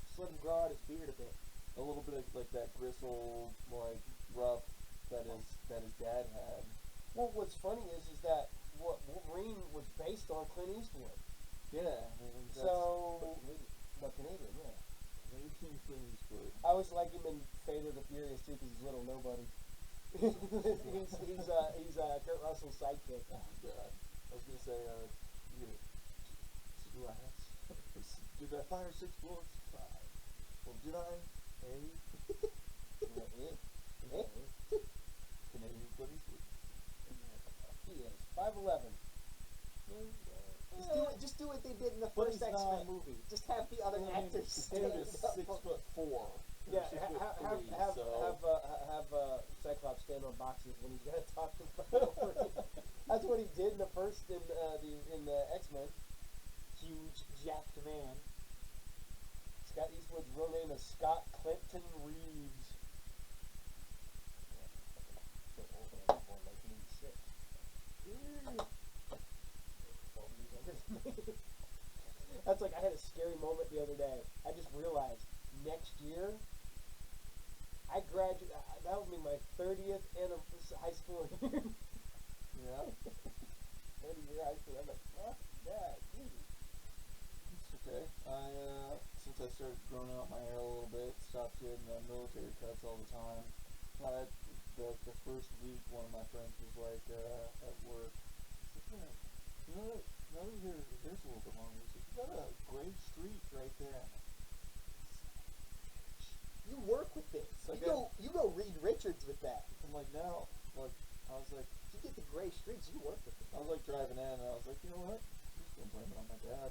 Just let him grow out his beard a bit. a little bit of like that gristle, like rough that his dad had. Well, what's funny is that Wolverine was based on Clint Eastwood. Yeah, I mean, that's, But Canadian, yeah. Canadian Clint Eastwood. I always like him in Fate of the Furious too, because he's little nobody. he's Kurt Russell's sidekick. Oh God, I was gonna say, did I fire 6 bullets? 5. Well, did I? Canadian Clint Eastwood. He is 5'11". Just do what they did in the But first he's X-Men not- movie. Just have the other actors Dude stand is up. 6'4". Yeah, So have Cyclops stand on boxes when he's gonna talk to Wolverine. That's what he did in the first in the X-Men. Huge, jacked man. Scott Eastwood's real name is Scott Clinton Reeves. So old, I was born in 1986. That's like I had a scary moment the other day. I just realized next year I graduate. That will be my 30th high school year. yeah, 30-year high school. I'm like, fuck that. it's okay. Since I started growing out my hair a little bit, stopped getting military cuts all the time. The first week, one of my friends was like at work. You know, now that your hair's a little bit longer, so you got a gray streak right there. You work with this. Like You go Reed Richards with that. I'm like, now, like, I was like, If you get the gray streaks, you work with it. I was like driving in, and I was like, you know what? I'm just gonna blame it on my dad.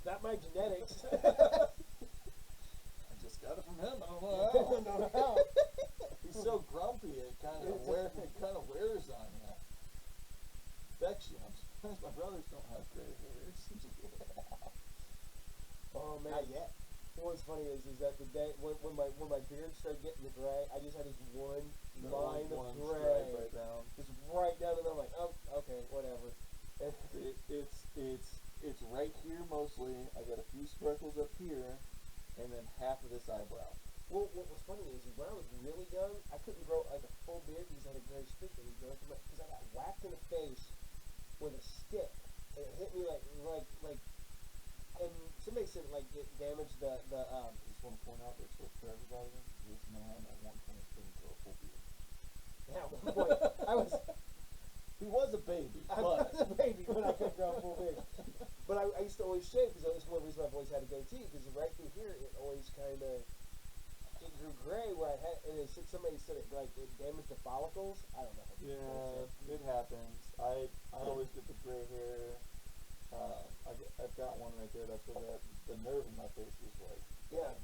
Not my genetics. I just got it from him. I don't know how. I don't know how. He's so grumpy. It kind of wears on you. Affects you. I'm surprised my brothers don't have gray hairs. Oh man. Not yet. What's funny is that the day when my beard started getting the gray, I just had this one line of gray, right down. just right down, and I'm like, oh, okay, whatever. It's right here mostly. I got a few sprinkles up here, and then half of this eyebrow. Well, what was funny is when I was really young, I couldn't grow like a full beard because I had a gray streak in it because I got whacked in the face with a stick, and it hit me like, and somebody said like it damaged the. I just want to point out this for everybody. This man at one point couldn't grow a full beard. Yeah, at one point He was a baby, I was a baby when I couldn't grow a full beard. But I used to always shave because that was one reason I've always had a goatee because right through here it always kind of it grew gray where I had, and they said somebody said it like it damaged the follicles. I don't know. Yeah, it happens. I always get the gray hair. I've got one right there. That's where the nerve in my face was like. Yeah.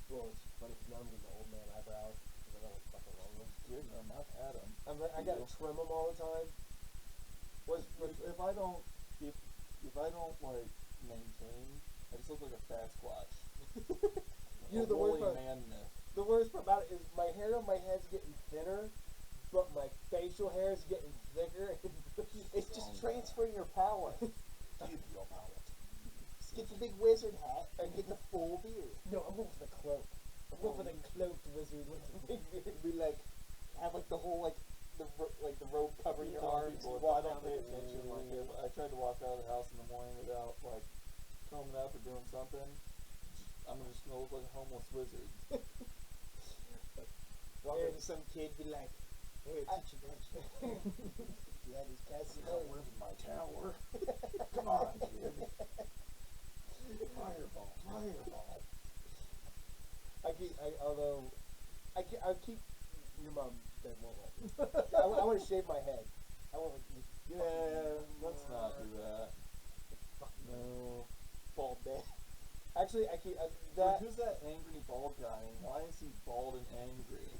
So, Well, it's funny because now I'm getting old man eyebrows because I don't like fucking long ones. getting them. I've had them. I gotta trim them all the time. If I don't like maintain, I just look like a fat squatch. You know, the worst part. man myth. The worst part about it is my hair on my head's getting thinner, but my facial hair is getting thicker. It's just transferring your power. Give your power. Get the big wizard hat and get the full beard. No, I'm going for the cloak. I'm going for the cloaked wizard with the big beard. Be like, have like the whole the rope covering your arms. People, And if I walk don't down pay the attention, like if I tried to walk out of the house in the morning without like combing up or doing something, I'm just gonna look like a homeless wizard. Walk into some kid, be like, hey, teacher, Yeah, these cats I live in my tower. Come on, kid. Fireball. I keep your mom dead won't let me. I want to shave my head. I want to. Yeah, let's not do that. No. bald man. Actually, I keep That, who's that angry bald guy, and why is he bald and angry?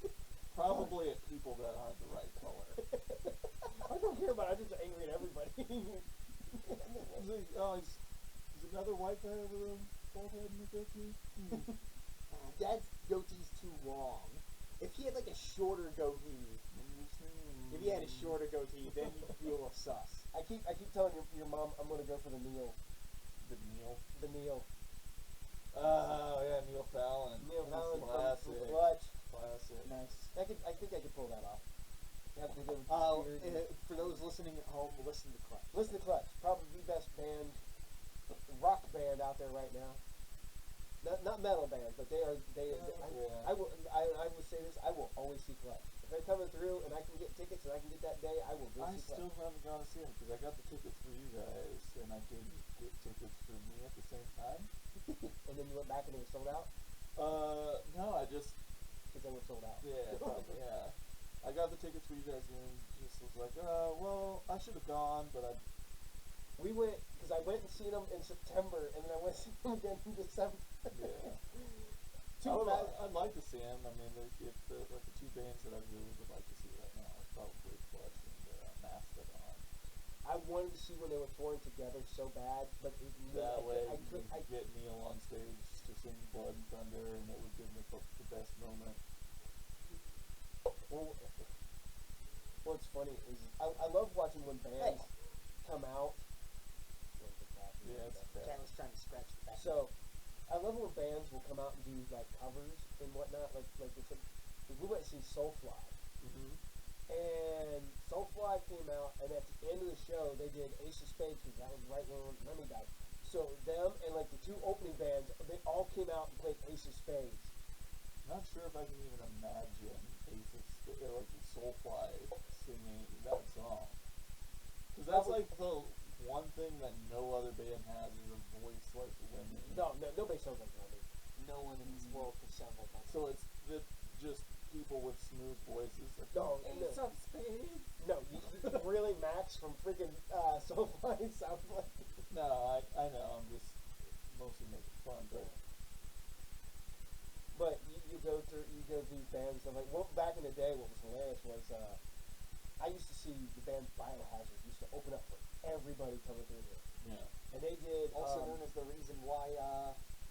Probably at people that aren't the right color. I don't care about it. I'm just angry at everybody. Is another white guy over the bald head in the goatee? Dad's goatee's too long. If he had like a shorter goatee, then you'd be a little sus. I keep telling your mom I'm gonna go for the Neil. The Neil? The Neil. Oh, yeah, Neil Fallon. Neil Fallon from Classic. Clutch. Classic. Nice. I think I could pull that off. You have to go with the beard. For those listening at home, listen to Clutch. Listen to Clutch. Probably the best band, rock band out there right now. Not metal band, but they are. I will say this. I will always see Clutch. If they're coming through and I can get tickets and I can get that day, I will go see Clutch. I still haven't gone to see them because I got the tickets for you guys, and I didn't get tickets for me at the same time. And then you went back and it was sold out? No, I just... Because they were sold out. Yeah, probably, yeah. I got the tickets for you guys and just was like, well, I should have gone, but I... We went, because I went and seen them in September, and then I went and seen them again in December. Yeah. I'd like to see them. I mean, if the two bands that I really would like to see right now are probably Clutch and Mastodon. I wanted to see when they were touring together so bad, but that way I you could get Neil on stage to sing Blood and Thunder, and it would give me the best moment. Well, what's funny is I love watching when bands come out. Yeah, it's bad. Cat was trying to scratch the back. So, I love when bands will come out and do like covers and whatnot. Like we went to see Soulfly. Mm-hmm. And Soulfly came out, and at the end of the show, they did Ace of Spades, because that was right when Lemmy died. So them and like the two opening bands, they all came out and played Ace of Spades. Not sure if I can even imagine like the Soulfly singing that song. Because that's like the one thing that no other band has is a voice like Lemmy. No, nobody sounds like Lemmy. No one in this world could sound like that. So it's just people with smooth voices. Like, No, Ace of Spades. No, you really Max from freaking Soulfly sounds like. No, I know. I'm just mostly making fun, But you go through bands and like back in the day, what was hilarious was I used to see the band Biohazard used to open up for everybody coming through here. Yeah. And they did Also known as the reason why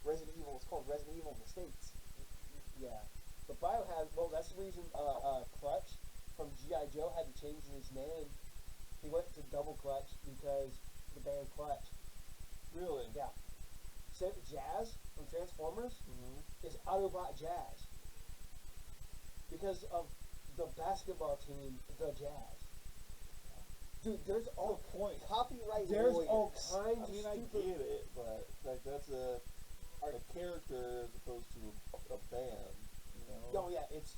Resident Evil is called Resident Evil in the States. yeah. But Biohazard, well, that's the reason Clutch from G.I. Joe had to change his name. He went to Double Clutch because the band Clutch. Really? Yeah. So Jazz from Transformers Mm-hmm. is Autobot Jazz because of the basketball team, the Jazz. Dude, there's all Copyright there's lawyers. all kinds I mean, of I stupid. get it, but like that's a character as opposed to a band, you know? Oh yeah, it's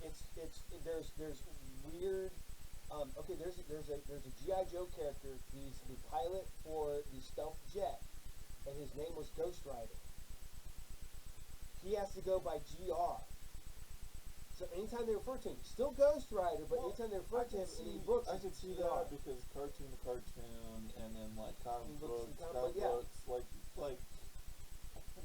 there's weird. Okay, there's a GI Joe character. He's the pilot for the stealth jet, and his name was Ghost Rider. He has to go by GR. So anytime they refer to him, still Ghost Rider, but anytime they refer to him in the books, I can it's see GR. that because cartoon to cartoon, and then like comic books, yeah. like.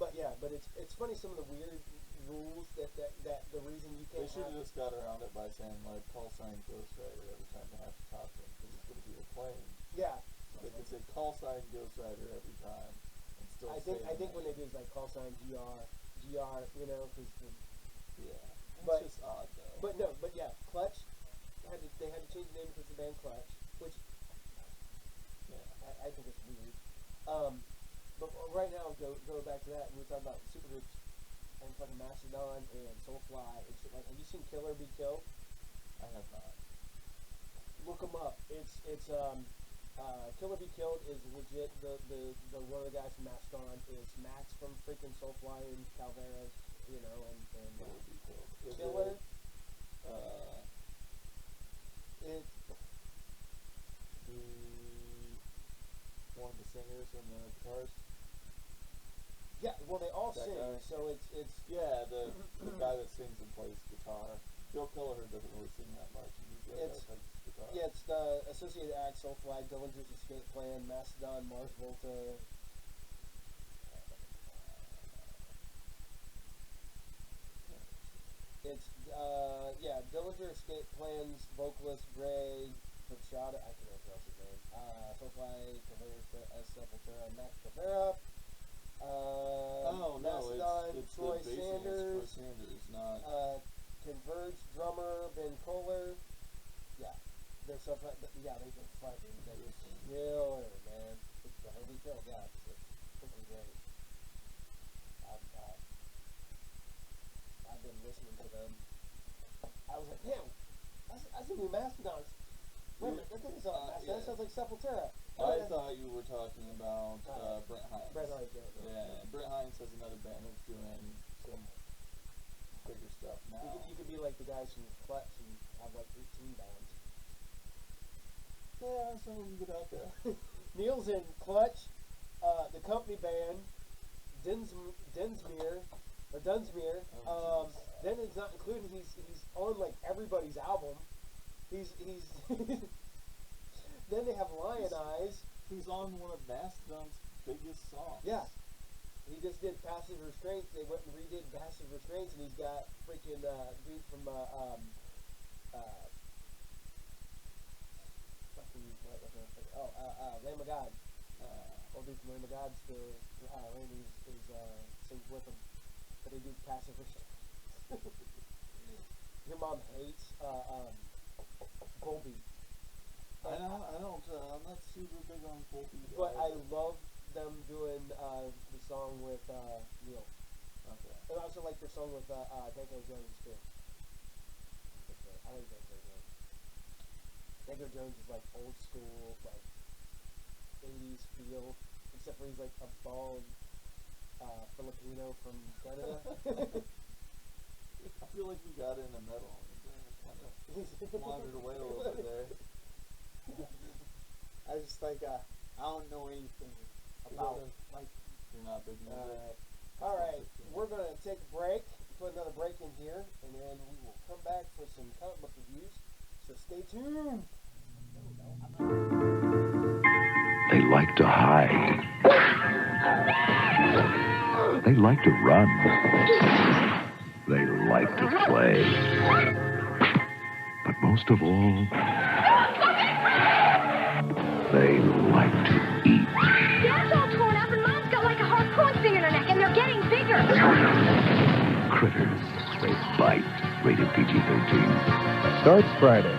But yeah, but it's funny some of the weird rules that the reason you They can't. should have just got around it by saying like call sign Ghost Rider every time they have to talk to him because it's going to be a plane. Yeah. They could say call sign Ghost Rider every time and still I think when they do is like call sign GR, you know, because. Yeah. But It's just odd though. But yeah, Clutch they had to change the name because the band Clutch, which yeah. I think it's weird. But right now, go back to that. We were talking about supergroups and fucking Mastodon and Soulfly and shit like. Have you seen Killer Be Killed? I have not. Look them up. It's Killer Be Killed is legit. The one of the guys from Mastodon is Max from freaking Soulfly and Calveras, you know, and Killer Be Killed. Is Killer. It one of the singers and the guitarist. Yeah, well they all That sing, guy? so it's Yeah, the guy that sings and plays guitar. Joe Kelleher doesn't really sing that much. He usually It's- plays guitar. yeah, it's the Associated Act, Soulfly, Dillinger's Escape Plan, Mastodon, Mars Volta. It's Dillinger, Escape Plan's vocalist Gray, Fachada, I can't pronounce his name. Soulfly, Sepultura, Max Caveira. Oh no, Mastodon, it's Troy the bassist, Sanders. Troy Sanders, not. Converge drummer Ben Kohler. Yeah, there's stuff like that. Yeah, they've been fucking killer, man. It's the Heavy Kill, yeah, it's freaking great. I've been listening to them. I was like, damn, I see new Mastodons. Wait a minute, that doesn't sound like Mastodon, that sounds like Sepultura. I thought you were talking about Brent Hines. Brent Hines, Yeah, Brent Hines has another band that's doing some bigger stuff now. You could be like the guys from Clutch and have like 18 bands. Yeah, some of them get out there. Neil's in Clutch, the company band, Dunsmuir. Then it's not included. He's on like everybody's album. He's then they have Lion Eyes. He's on one of Mastodon's biggest songs. Yeah. He just did Passive Restraints. They went and redid Passive Restraints, and he's got freaking dude from Lamb of God. Old dude from Lamb of God still Randy sings with him, but they do Passive Restraints. Your mom hates Colby. I'm not super big on Colby. But I love them doing the song with Neil. Okay. And I also like their song with Danko Jones too. I like Danko Jones. Danko Jones is like old school, like 80s feel, except for he's like a bald Filipino from Canada. I feel like we got into metal and kind of wandered away a little bit there. I was just like, I don't know anything about like. You're not big music. All right, we're gonna take a break. Put another break in here, and then we will come back for some comic book reviews. So stay tuned. They like to hide. They like to run. They like to play. But most of all, they like to eat. Dad's all torn up and Mom's got like a harpoon thing in her neck and they're getting bigger. Critters. They bite. Rated PG-13. Starts Friday.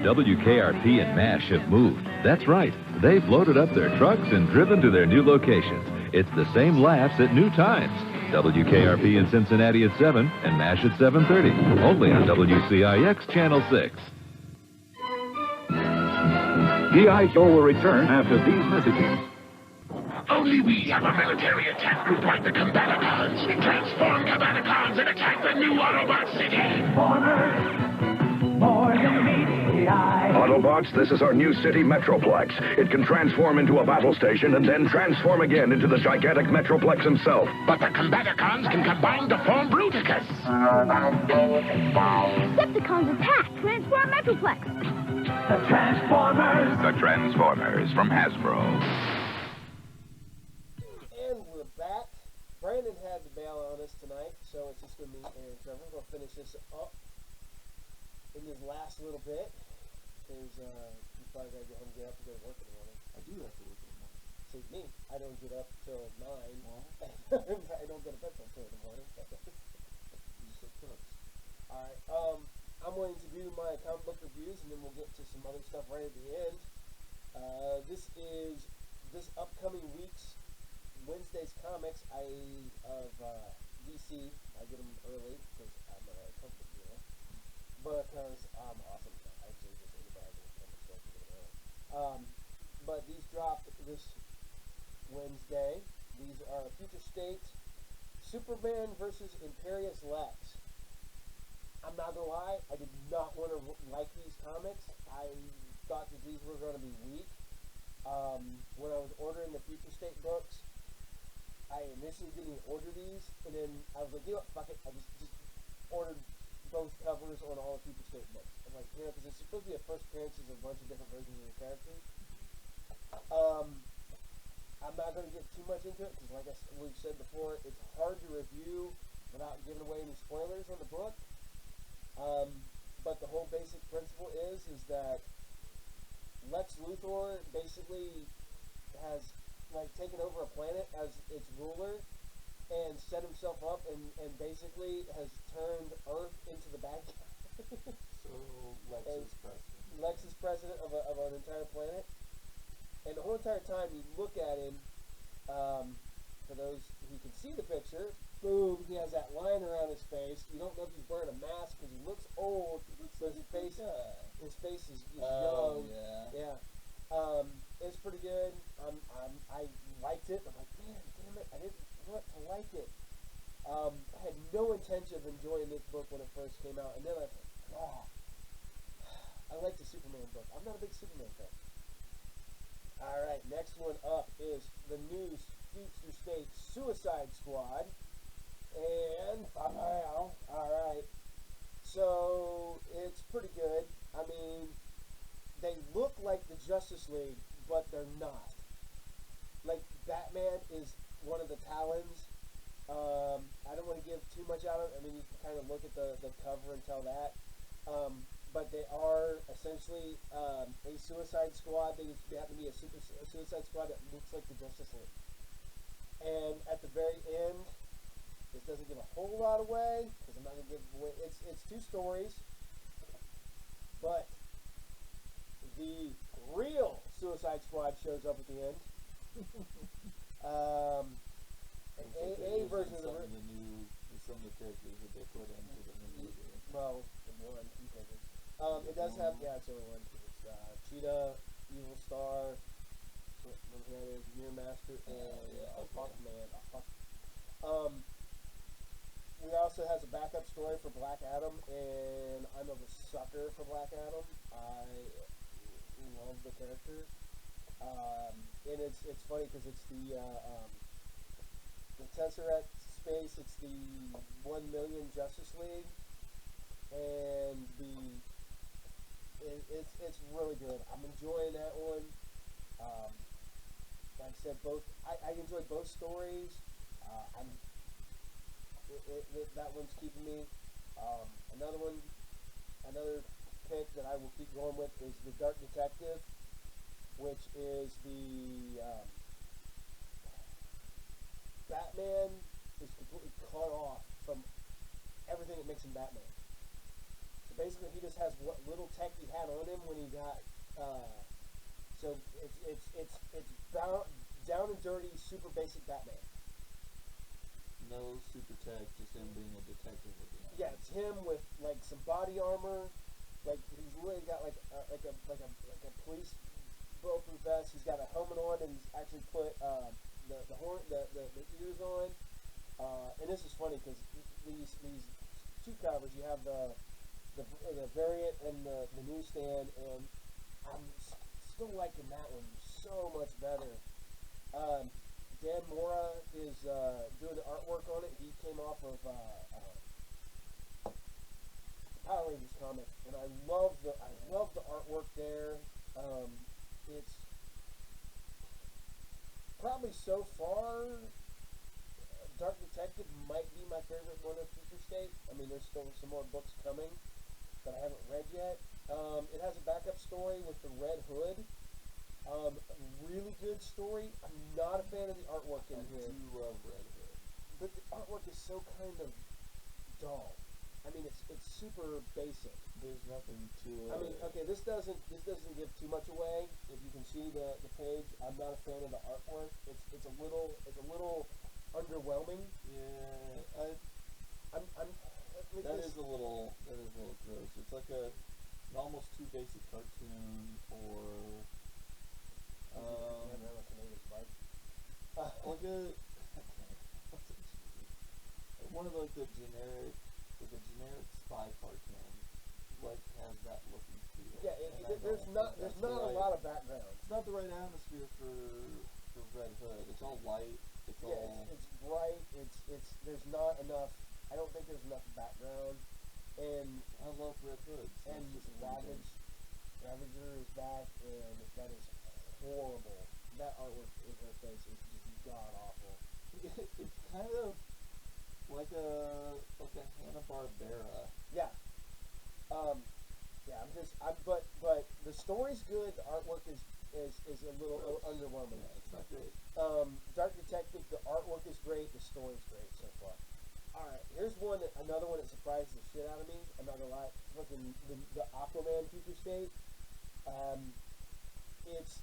WKRP and MASH have moved. That's right. They've loaded up their trucks and driven to their new locations. It's the same laughs at new times. WKRP in Cincinnati at 7 and MASH at 7:30. Only on WCIX Channel 6. G.I. Joe will return after these messages. Only we have a military attack group like the Combaticons. Transform Combaticons and attack the new Autobot city. More than meets the eye. Autobots, this is our new city Metroplex. It can transform into a battle station and then transform again into the gigantic Metroplex himself. But the Combaticons can combine to form Bruticus. Decepticons attack! Transform Metroplex! The Transformers. The Transformers from Hasbro. And we're back. Brandon had to bail on us tonight, so it's just going to be me and Trevor. We'll finish this up in this last little bit, because you probably got to get home and get up and go to work in the morning. I do have to work in the morning. See, me, I don't get up till 9. Well, I don't go to bed till 2 in the morning. Alright, I'm going to do my comic book reviews, and then we'll get to some other stuff right at the end. This is this upcoming week's Wednesday's comics of DC. I get them early because I'm a comic book hero. Because I'm awesome. I say this to anybody in the comic store to get them early. But these dropped this Wednesday. These are Future State, Superman versus Imperious Lex. I'm not gonna lie, I did not want to like these comics. I thought that these were going to be weak. When I was ordering the Future State books, I initially didn't order these, and then I was like, you know what, fuck it. I just ordered both covers on all the Future State books. I'm like, you know, because it's supposed to be a first appearances of a bunch of different versions of the characters. I'm not going to get too much into it, because like we've said before, it's hard to review without giving away any spoilers on the book. But the whole basic principle is that Lex Luthor basically has like taken over a planet as its ruler and set himself up and basically has turned Earth into the bad guy. So Lex is president. Lex is president of an entire planet, and the whole entire time you look at him. For those who can see the picture, boom, he has that line around his face. You don't know if he's wearing a mask because he looks old, but his face is young. Yeah. It's pretty good. I liked it. I'm like, man, damn it, I didn't want to like it. I had no intention of enjoying this book when it first came out, and then I was like, oh, I like the Superman book. I'm not a big Superman fan. Alright, next one up is the new Future State Suicide Squad. And, alright. So, it's pretty good. I mean, they look like the Justice League, but they're not. Like, Batman is one of the Talons. I don't want to give too much out of it. I mean, you can kind of look at the cover and tell that. But they are essentially a Suicide Squad. They happen to be a Suicide Squad that looks like the Justice League. And at the very end, this doesn't give a whole lot away, because I'm not going to give away. It's 2 stories. But the real Suicide Squad shows up at the end. An AA version of some of the characters that they put into the new movie. Well, two characters. It does have, it's only one. It's Cheetah, Evil Star, Mirror Master, and Hawkman. We also has a backup story for Black Adam, and I'm a sucker for Black Adam. I love the character, and it's funny because it's the Tesseract space, it's the 1 Million Justice League, and it's really good. I'm enjoying that one. Like I said, I enjoy both stories. That one's keeping me. Another pick that I will keep going with is The Dark Detective, which is the Batman is completely cut off from everything that makes him Batman. So basically, he just has what little tech he had on him when he got. So it's down and dirty, super basic Batman. No super tech, just him being a detective again. Yeah, it's him with like some body armor. Like he's literally got like a police bulletproof vest. He's got a helmet on, and he's actually put the ears on. And this is funny because these two covers, you have the variant and the newsstand, and I'm still liking that one so much better. Dan Mora is doing the artwork on it. He came off of Power Rangers comic, and I love the artwork there. It's probably so far, Dark Detective might be my favorite one of Future State. I mean, there's still some more books coming that I haven't read yet. It has a backup story with the Red Hood. Really good story. I'm not a fan of the artwork in here. I do love Red Hood. But the artwork is so kind of dull. I mean, it's super basic. There's nothing to it. I mean, okay, this doesn't give too much away. If you can see the page, I'm not a fan of the artwork. It's a little underwhelming. Yeah, that is a little gross. It's like an almost too basic cartoon for like one of like the generic spy cartoon, like has that look and feel. Yeah, there's not a lot of background. It's not the right atmosphere for Red Hood. It's all light. It's bright. There's not enough. I don't think there's enough background. And I love Red Hood. And Ravager is back, and that is horrible. That artwork in her face is just god awful. It's kind of like a Hanna-Barbera. Yeah. But the story's good. The artwork is a little underwhelming. Yeah, it's not great. Dark Detective, the artwork is great. The story's great so far. All right, here's another one that surprised the shit out of me. I'm not gonna lie. Fucking the Aquaman Future State. It's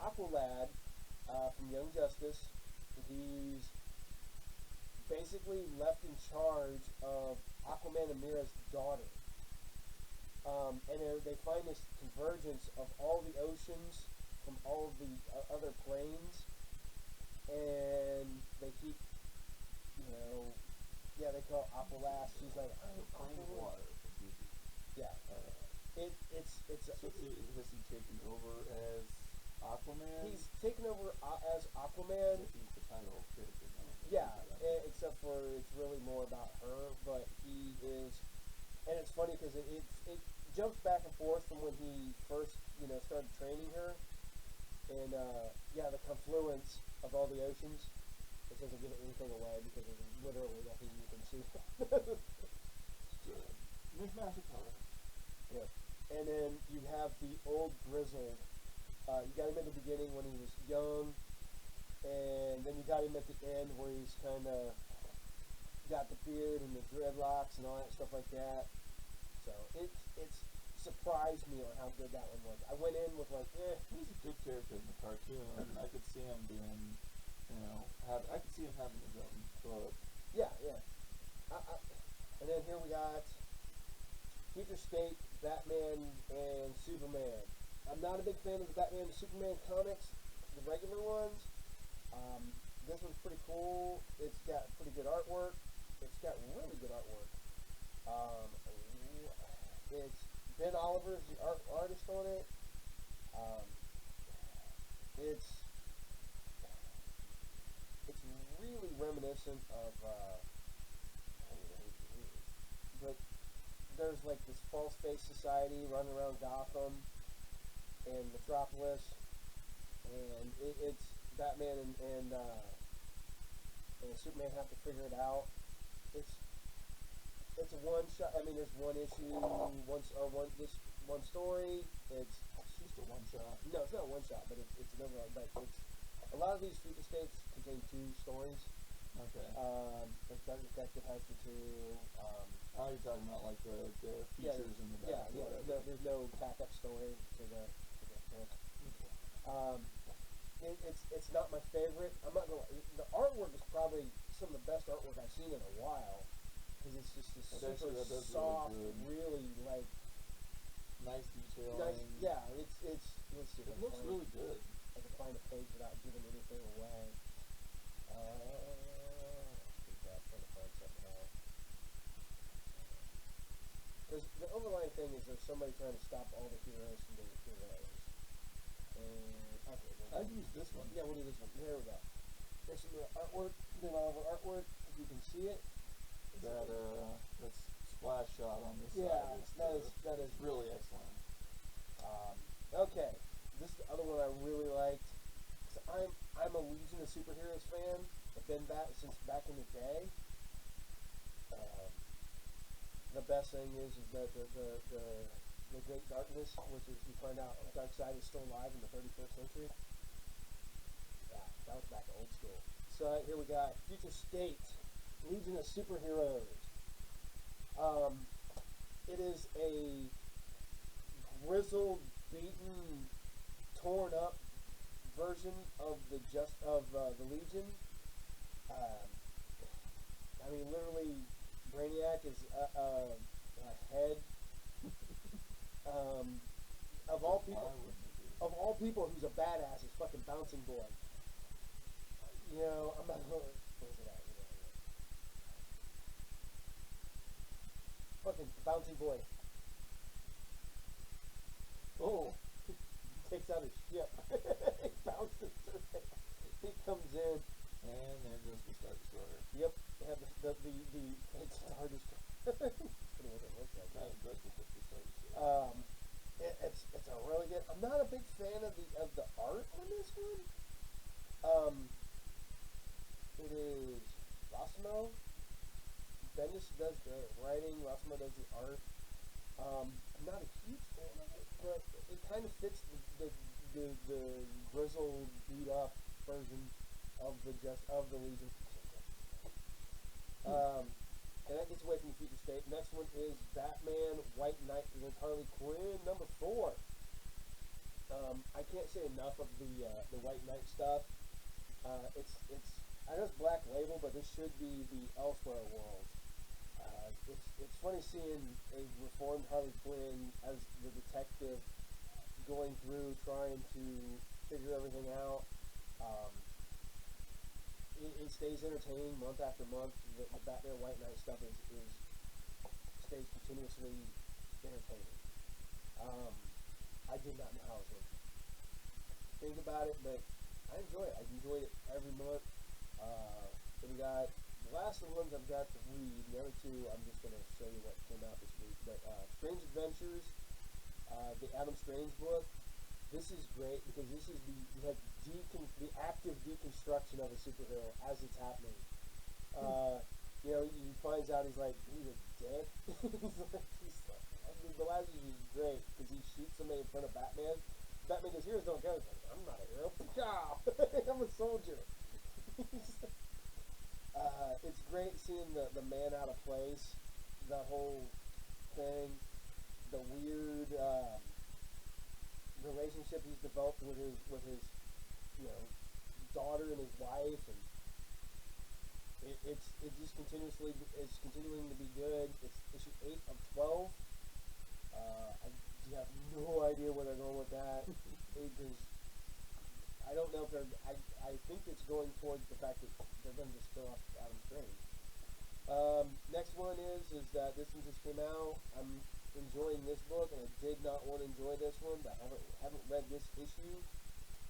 Aqualad from Young Justice. He's basically left in charge of Aquaman and Mira's daughter. And they find this convergence of all the oceans from all of the other planes, and they keep, they call it Aqualast. She's like, Plane of water. Yeah. Has he taken over as Aquaman? He's taken over as Aquaman. So he's the title character now. Yeah, except for it's really more about her, but he is, and it's funny because it jumps back and forth from when he first, started training her, and the confluence of all the oceans. It doesn't give anything away because there's literally nothing you can see. Mishmash of color. Yeah. And then you have the old grizzled. You got him at the beginning when he was young, and then you got him at the end where he's kind of got the beard and the dreadlocks and all that stuff like that. So it's surprised me on how good that one was. I went in with like, he's a good character in the cartoon. I could see him being, I could see him having his own book. Yeah. And then here we got Future State, Batman, and Superman. I'm not a big fan of the Batman and Superman comics, the regular ones. This one's pretty cool. It's got pretty good artwork. It's got really good artwork. It's Ben Oliver's the artist on it. it's really reminiscent of, but there's like this false face society running around Gotham and Metropolis, and it's Batman and Superman have to figure it out. It's a one shot. I mean, there's one issue, one story. It's just a one shot. No, it's not one shot, but it's an overall. But it's a lot of these future states contain 2 stories. Okay. Like Dark Detective has the 2. You're talking about like the features in the back. Yeah. There's no backup story to the book. It's not my favorite. I'm not gonna. The artwork is probably some of the best artwork I've seen in a while, because it's just this super soft, really like nice detail. Nice, yeah. It's. Let's see. It looks really good. I can find a page without giving anything away. Trying to find something out. Because the overlying thing is there's somebody trying to stop all the heroes from being heroes. And okay, I'd use this one. Yeah, we'll do this one. Here we go. There's some artwork. Then all of our artwork, if you can see it. That's splash shot on this side. That is really excellent. Okay, this is the other one I really liked. I'm a Legion of Superheroes fan. I've been back since back in the day. The best thing is that the Great Darkness, which is you find out Darkseid is still alive in the 31st century. Yeah, that was back old school. So here we got Future State, Legion of Superheroes. It is a grizzled, beaten, torn up version of the Legion. I mean, literally, Brainiac is a head. Of all people, who's a badass is fucking Bouncing Boy. You know, I'm not going. Where's it at? Fucking Bouncing Boy. Oh. He takes out his ship. He bounces through it. He comes in. And there goes the Star Destroyer. Yep. They have the Star Destroyer. That's what it looks like. That's what the Star Destroyer. It's a really good. I'm not a big fan of the art on this one. It is Rossmo. Bendis does the writing. Rossmo does the art. I'm not a huge fan of it, but it kind of fits the grizzled, beat up version of the Legion. And that gets away from the Future State. Next one is Batman White Knight with Harley Quinn, number 4. I can't say enough of the White Knight stuff. It's I know it's Black Label, but this should be the Elsewhere world. It's funny seeing a reformed Harley Quinn as the detective going through trying to figure everything out. It stays entertaining month after month. The Batman White Knight stuff stays continuously entertaining. I did not know how I was going to think about it, but I enjoy it. I've enjoyed it every month. So we got the last of the ones I've got to read. The other 2, I'm just going to show you what came out this week. But Strange Adventures, the Adam Strange book. This is great because this is the active deconstruction of a superhero as it's happening. You know, he finds out he's a dick. The last issue is great because he shoots somebody in front of Batman. Batman goes, "Heroes don't go." He's like, "I'm not a hero. I'm a soldier." It's great seeing the man out of place, that whole thing, the weird relationship he's developed with his daughter and his wife, and it just continuously is continuing to be good. It's issue 8 of 12. I have no idea where they're going with that. I don't know if I think it's going towards the fact that they're going to just fill off Adam Strange. Next one is that this one just came out. I'm enjoying this book, and I did not want to enjoy this one, but I haven't read this issue.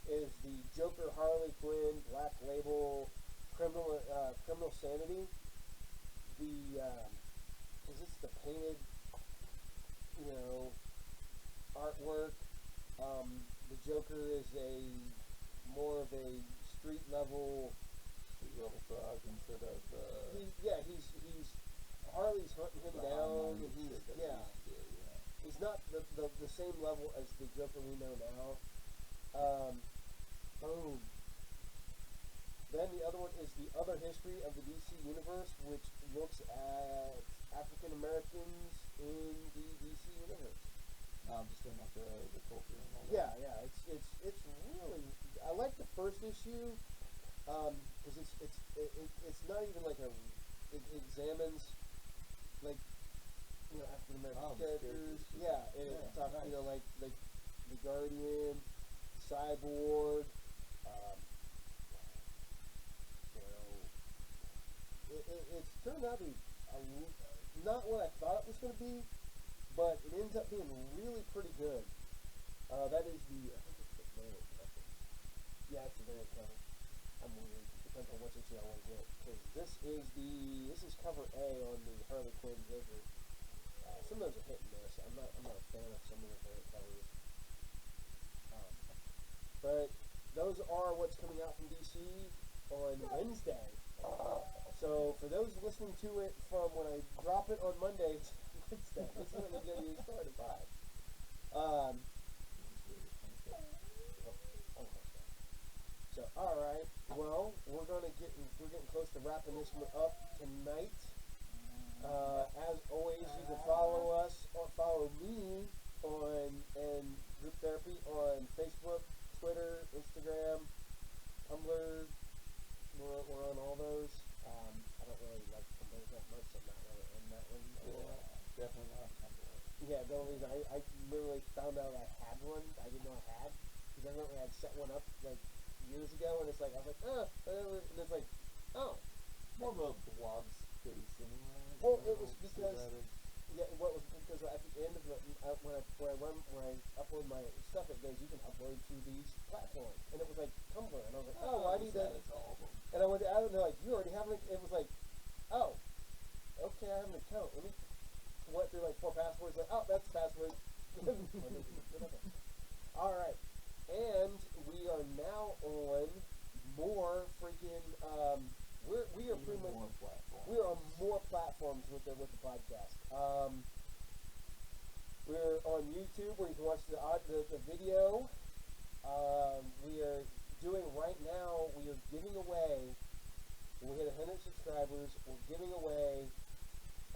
Is the Joker Harley Quinn Black Label Criminal Sanity. Because it's the painted, artwork. The Joker is more of a street level thug instead of. He's Harley's hunting him down, and he's not the same level as the Joker we know now. Boom. Then the other one is the other history of the DC universe, which looks at African Americans in the DC universe. Just in like the culture and all that. Yeah. It's really. I like the first issue because it's not even like it examines like African American characters. Yeah, and it talks like the Guardian, Cyborg. It's turned out to be not what I thought it was going to be, but it ends up being really pretty good. That is I think it's the variant cover. Yeah, it's the variant cover. I'm weird. Depends on which issue I want to get. Because this is cover A on the Harley Quinn Joker. Some of those are hit and miss. I'm not a fan of some of the variant covers. But those are what's coming out from DC on Wednesday. So for those listening to it from when I drop it on Monday, it's Wednesday. This is when you're going to start at 5. So alright, well, we're getting close to wrapping this one up tonight. As always, you can follow me and Group Therapy on Facebook, Twitter, Instagram, Tumblr. We're on all those. I don't really like Tumblr that much. I'm not really on that one. Definitely not Tumblr. Yeah, the only reason I literally found out I had one. I didn't know I had, because I remember I had set one up like years ago, and it's like I was like, whatever, and it's like, oh, more of a blog space anyway. Well, it was because because at the end of it, when I upload my stuff, it goes, you can upload to these platforms, and it was like Tumblr, and I was like, I need that. And I went out and they're like, you already have an account. It was like, oh, okay, I have an account. Let me went through like 4 passwords. Like, oh, that's the password. All right, and we are now on more freaking. We are pretty much we are on more platforms with the podcast. We're on YouTube where you can watch the video. We are doing right now. We are giving away. When we hit 100 subscribers, we're giving away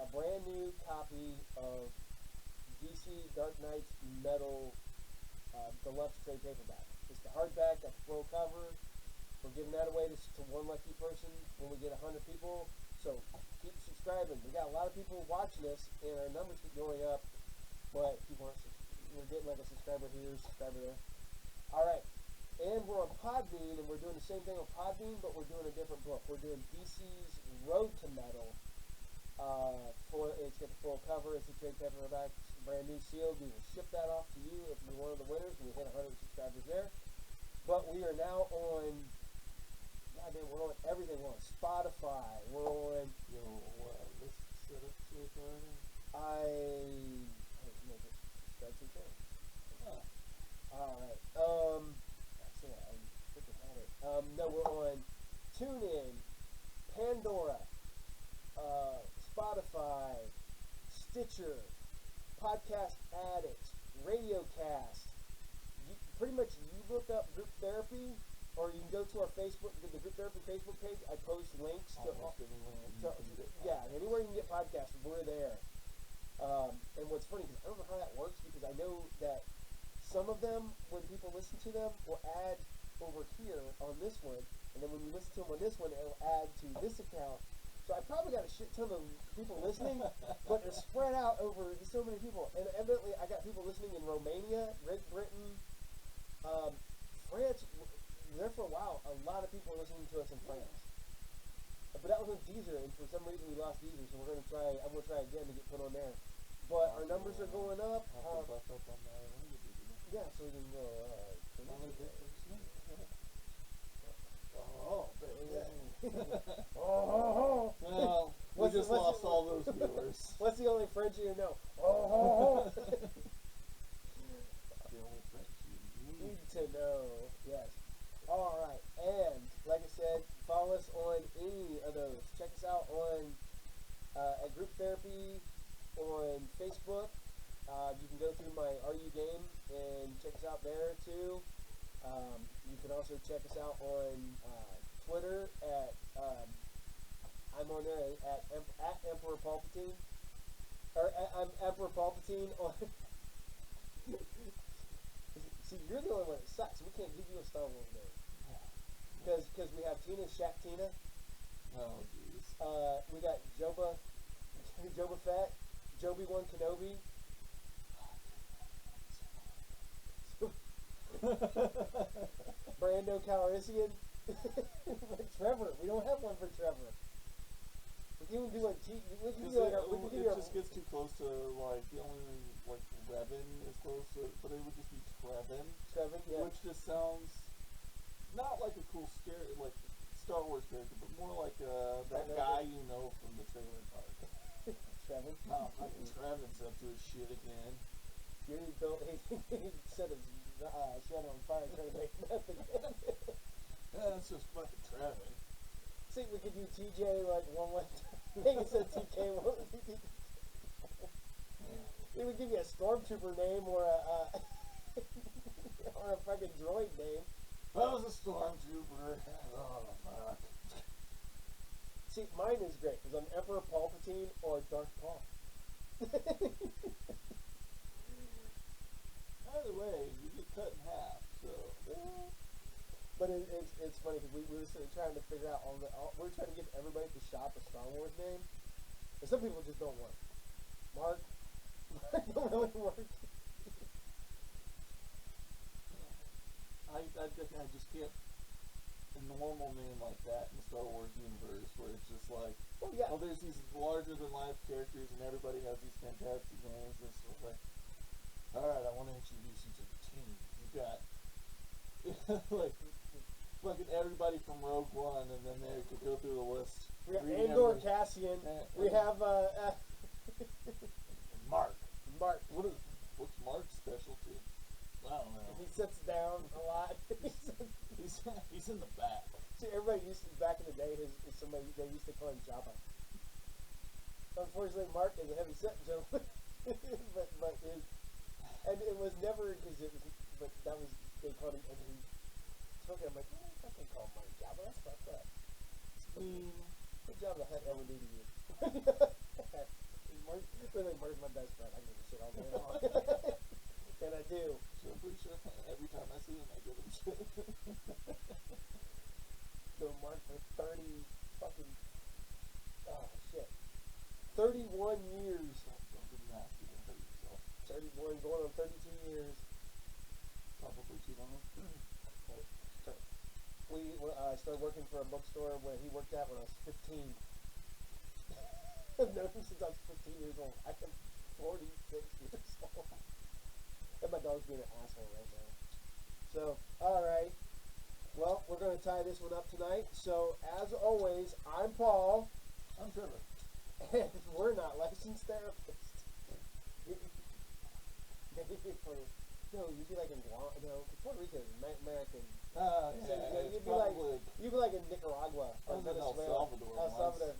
a brand new copy of DC Dark Knight's Metal Deluxe Trade Paperback. It's the hardback, got the full cover. We're giving that away to one lucky person when we get 100 people. So keep subscribing. We got a lot of people watching us, and our numbers keep going up. But people aren't. We're getting like a subscriber here, subscriber there. All right, and we're on Podbean, and we're doing the same thing on Podbean, but we're doing a different book. We're doing DC's Road to Metal. It's got the full cover. It's a trade paperback, brand new sealed. We will ship that off to you if you're one of the winners. We hit 100 subscribers there. But we are now on. Goddamn, we're on everything. We're on Spotify. We're on. Let's set up to it. All right. That's it. I freaking had it. No, we're on TuneIn, Pandora, Spotify, Stitcher, Podcast Addict, Radiocast. Pretty much, you look up Group Therapy, or you can go to our Facebook, the Group Therapy Facebook page. I post links to anywhere you can get podcasts, we're there. And what's funny, because I don't know how that works, because I know that some of them, when people listen to them, will add over here on this one, and then when you listen to them on this one, it'll add to this account. So I probably got a shit ton of people listening, but they're spread out over so many people. And evidently, I got people listening in Romania, Great Britain, France. There for a while, a lot of people were listening to us in France. But that was on Deezer, and for some reason we lost Deezer, so I'm going to try again to get put on there. But our numbers are going up. Yeah, so we can go. Oh. Well, we just lost all those viewers. What's the only French you know? Oh. The only French you Need to know. Yes. All right. And like I said, follow us on any of those. Check us out on at Group Therapy on Facebook. You can go through my RU game and check us out there too. You can also check us out on Twitter at I'm on there at Emperor Palpatine, or I'm Emperor Palpatine on. See, you're the only one that sucks. We can't give you a Star Wars name because we have Tina Shaktina. Oh jeez. We got Joba Fett, Joby-Wan Kenobi. Brando Calrissian. Trevor. We don't have one for Trevor. We can even do like we can do like it just gets too close to like the only like Revan is close to, but it would just be Trevin. Trevin, yeah. Which just sounds not like a cool scare like Star Wars character, but more like that guy you know from the trailer park. Trevin. No, fucking Trevin's up to his shit again. He set his shed on fire trying to make meth again. Yeah, it's just fucking Trevin. See, we could do TJ like one thing instead of TK. He would give you a stormtrooper name or a or a fucking droid name. I was a stormtrooper. Oh fuck. See, mine is great because I'm Emperor Palpatine or Darth Paul. Either way, you get cut in half. So. Yeah. But it's funny because we were sort of trying to figure out we're trying to give everybody at the shop a Star Wars name, and some people just don't work. Mark don't really work. I just can't a normal name like that in the Star Wars universe where it's just like, oh, there's these larger than life characters and everybody has these fantastic names and stuff like. All right, I want to introduce you to the team. You got like. Fucking everybody from Rogue One, and then they could go through the list. We have Andor Cassian. We have Mark. Mark. What's Mark's specialty? I don't know. He sits down a lot. He's in the back. See, everybody used to back in the day. Is somebody they used to call him Jabba. Unfortunately, Mark is a heavy set gentleman, but and it was never because it was. But that was they called him. And he took it. I'm like, I can call Mark Jabba. That's fucked up. What job the heck ever do to you? Mark's my best friend. I give a shit all day long. And I do. So I'm pretty sure every time I see him, I give him shit. So Mark for 30 fucking, oh shit, 31 years. Don't be nasty to hurt yourself. 31 going on 32 years. Probably too long. I started working for a bookstore where he worked at when I was 15. I've known him since I was 15 years old. I am 46 years old. And my dog's being an asshole right now. So, alright. Well, we're going to tie this one up tonight. So, as always, I'm Paul. I'm Trevor. And we're not licensed therapists. Maybe for... No, you'd be like in Guam. No, Puerto Rico is American. Yeah, you'd be like in Nicaragua or El Venezuela. Salvador. El Salvador.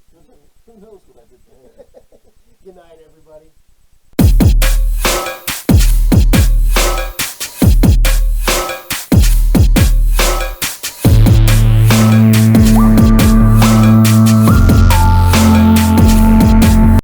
Who knows what I did there? Good night, everybody.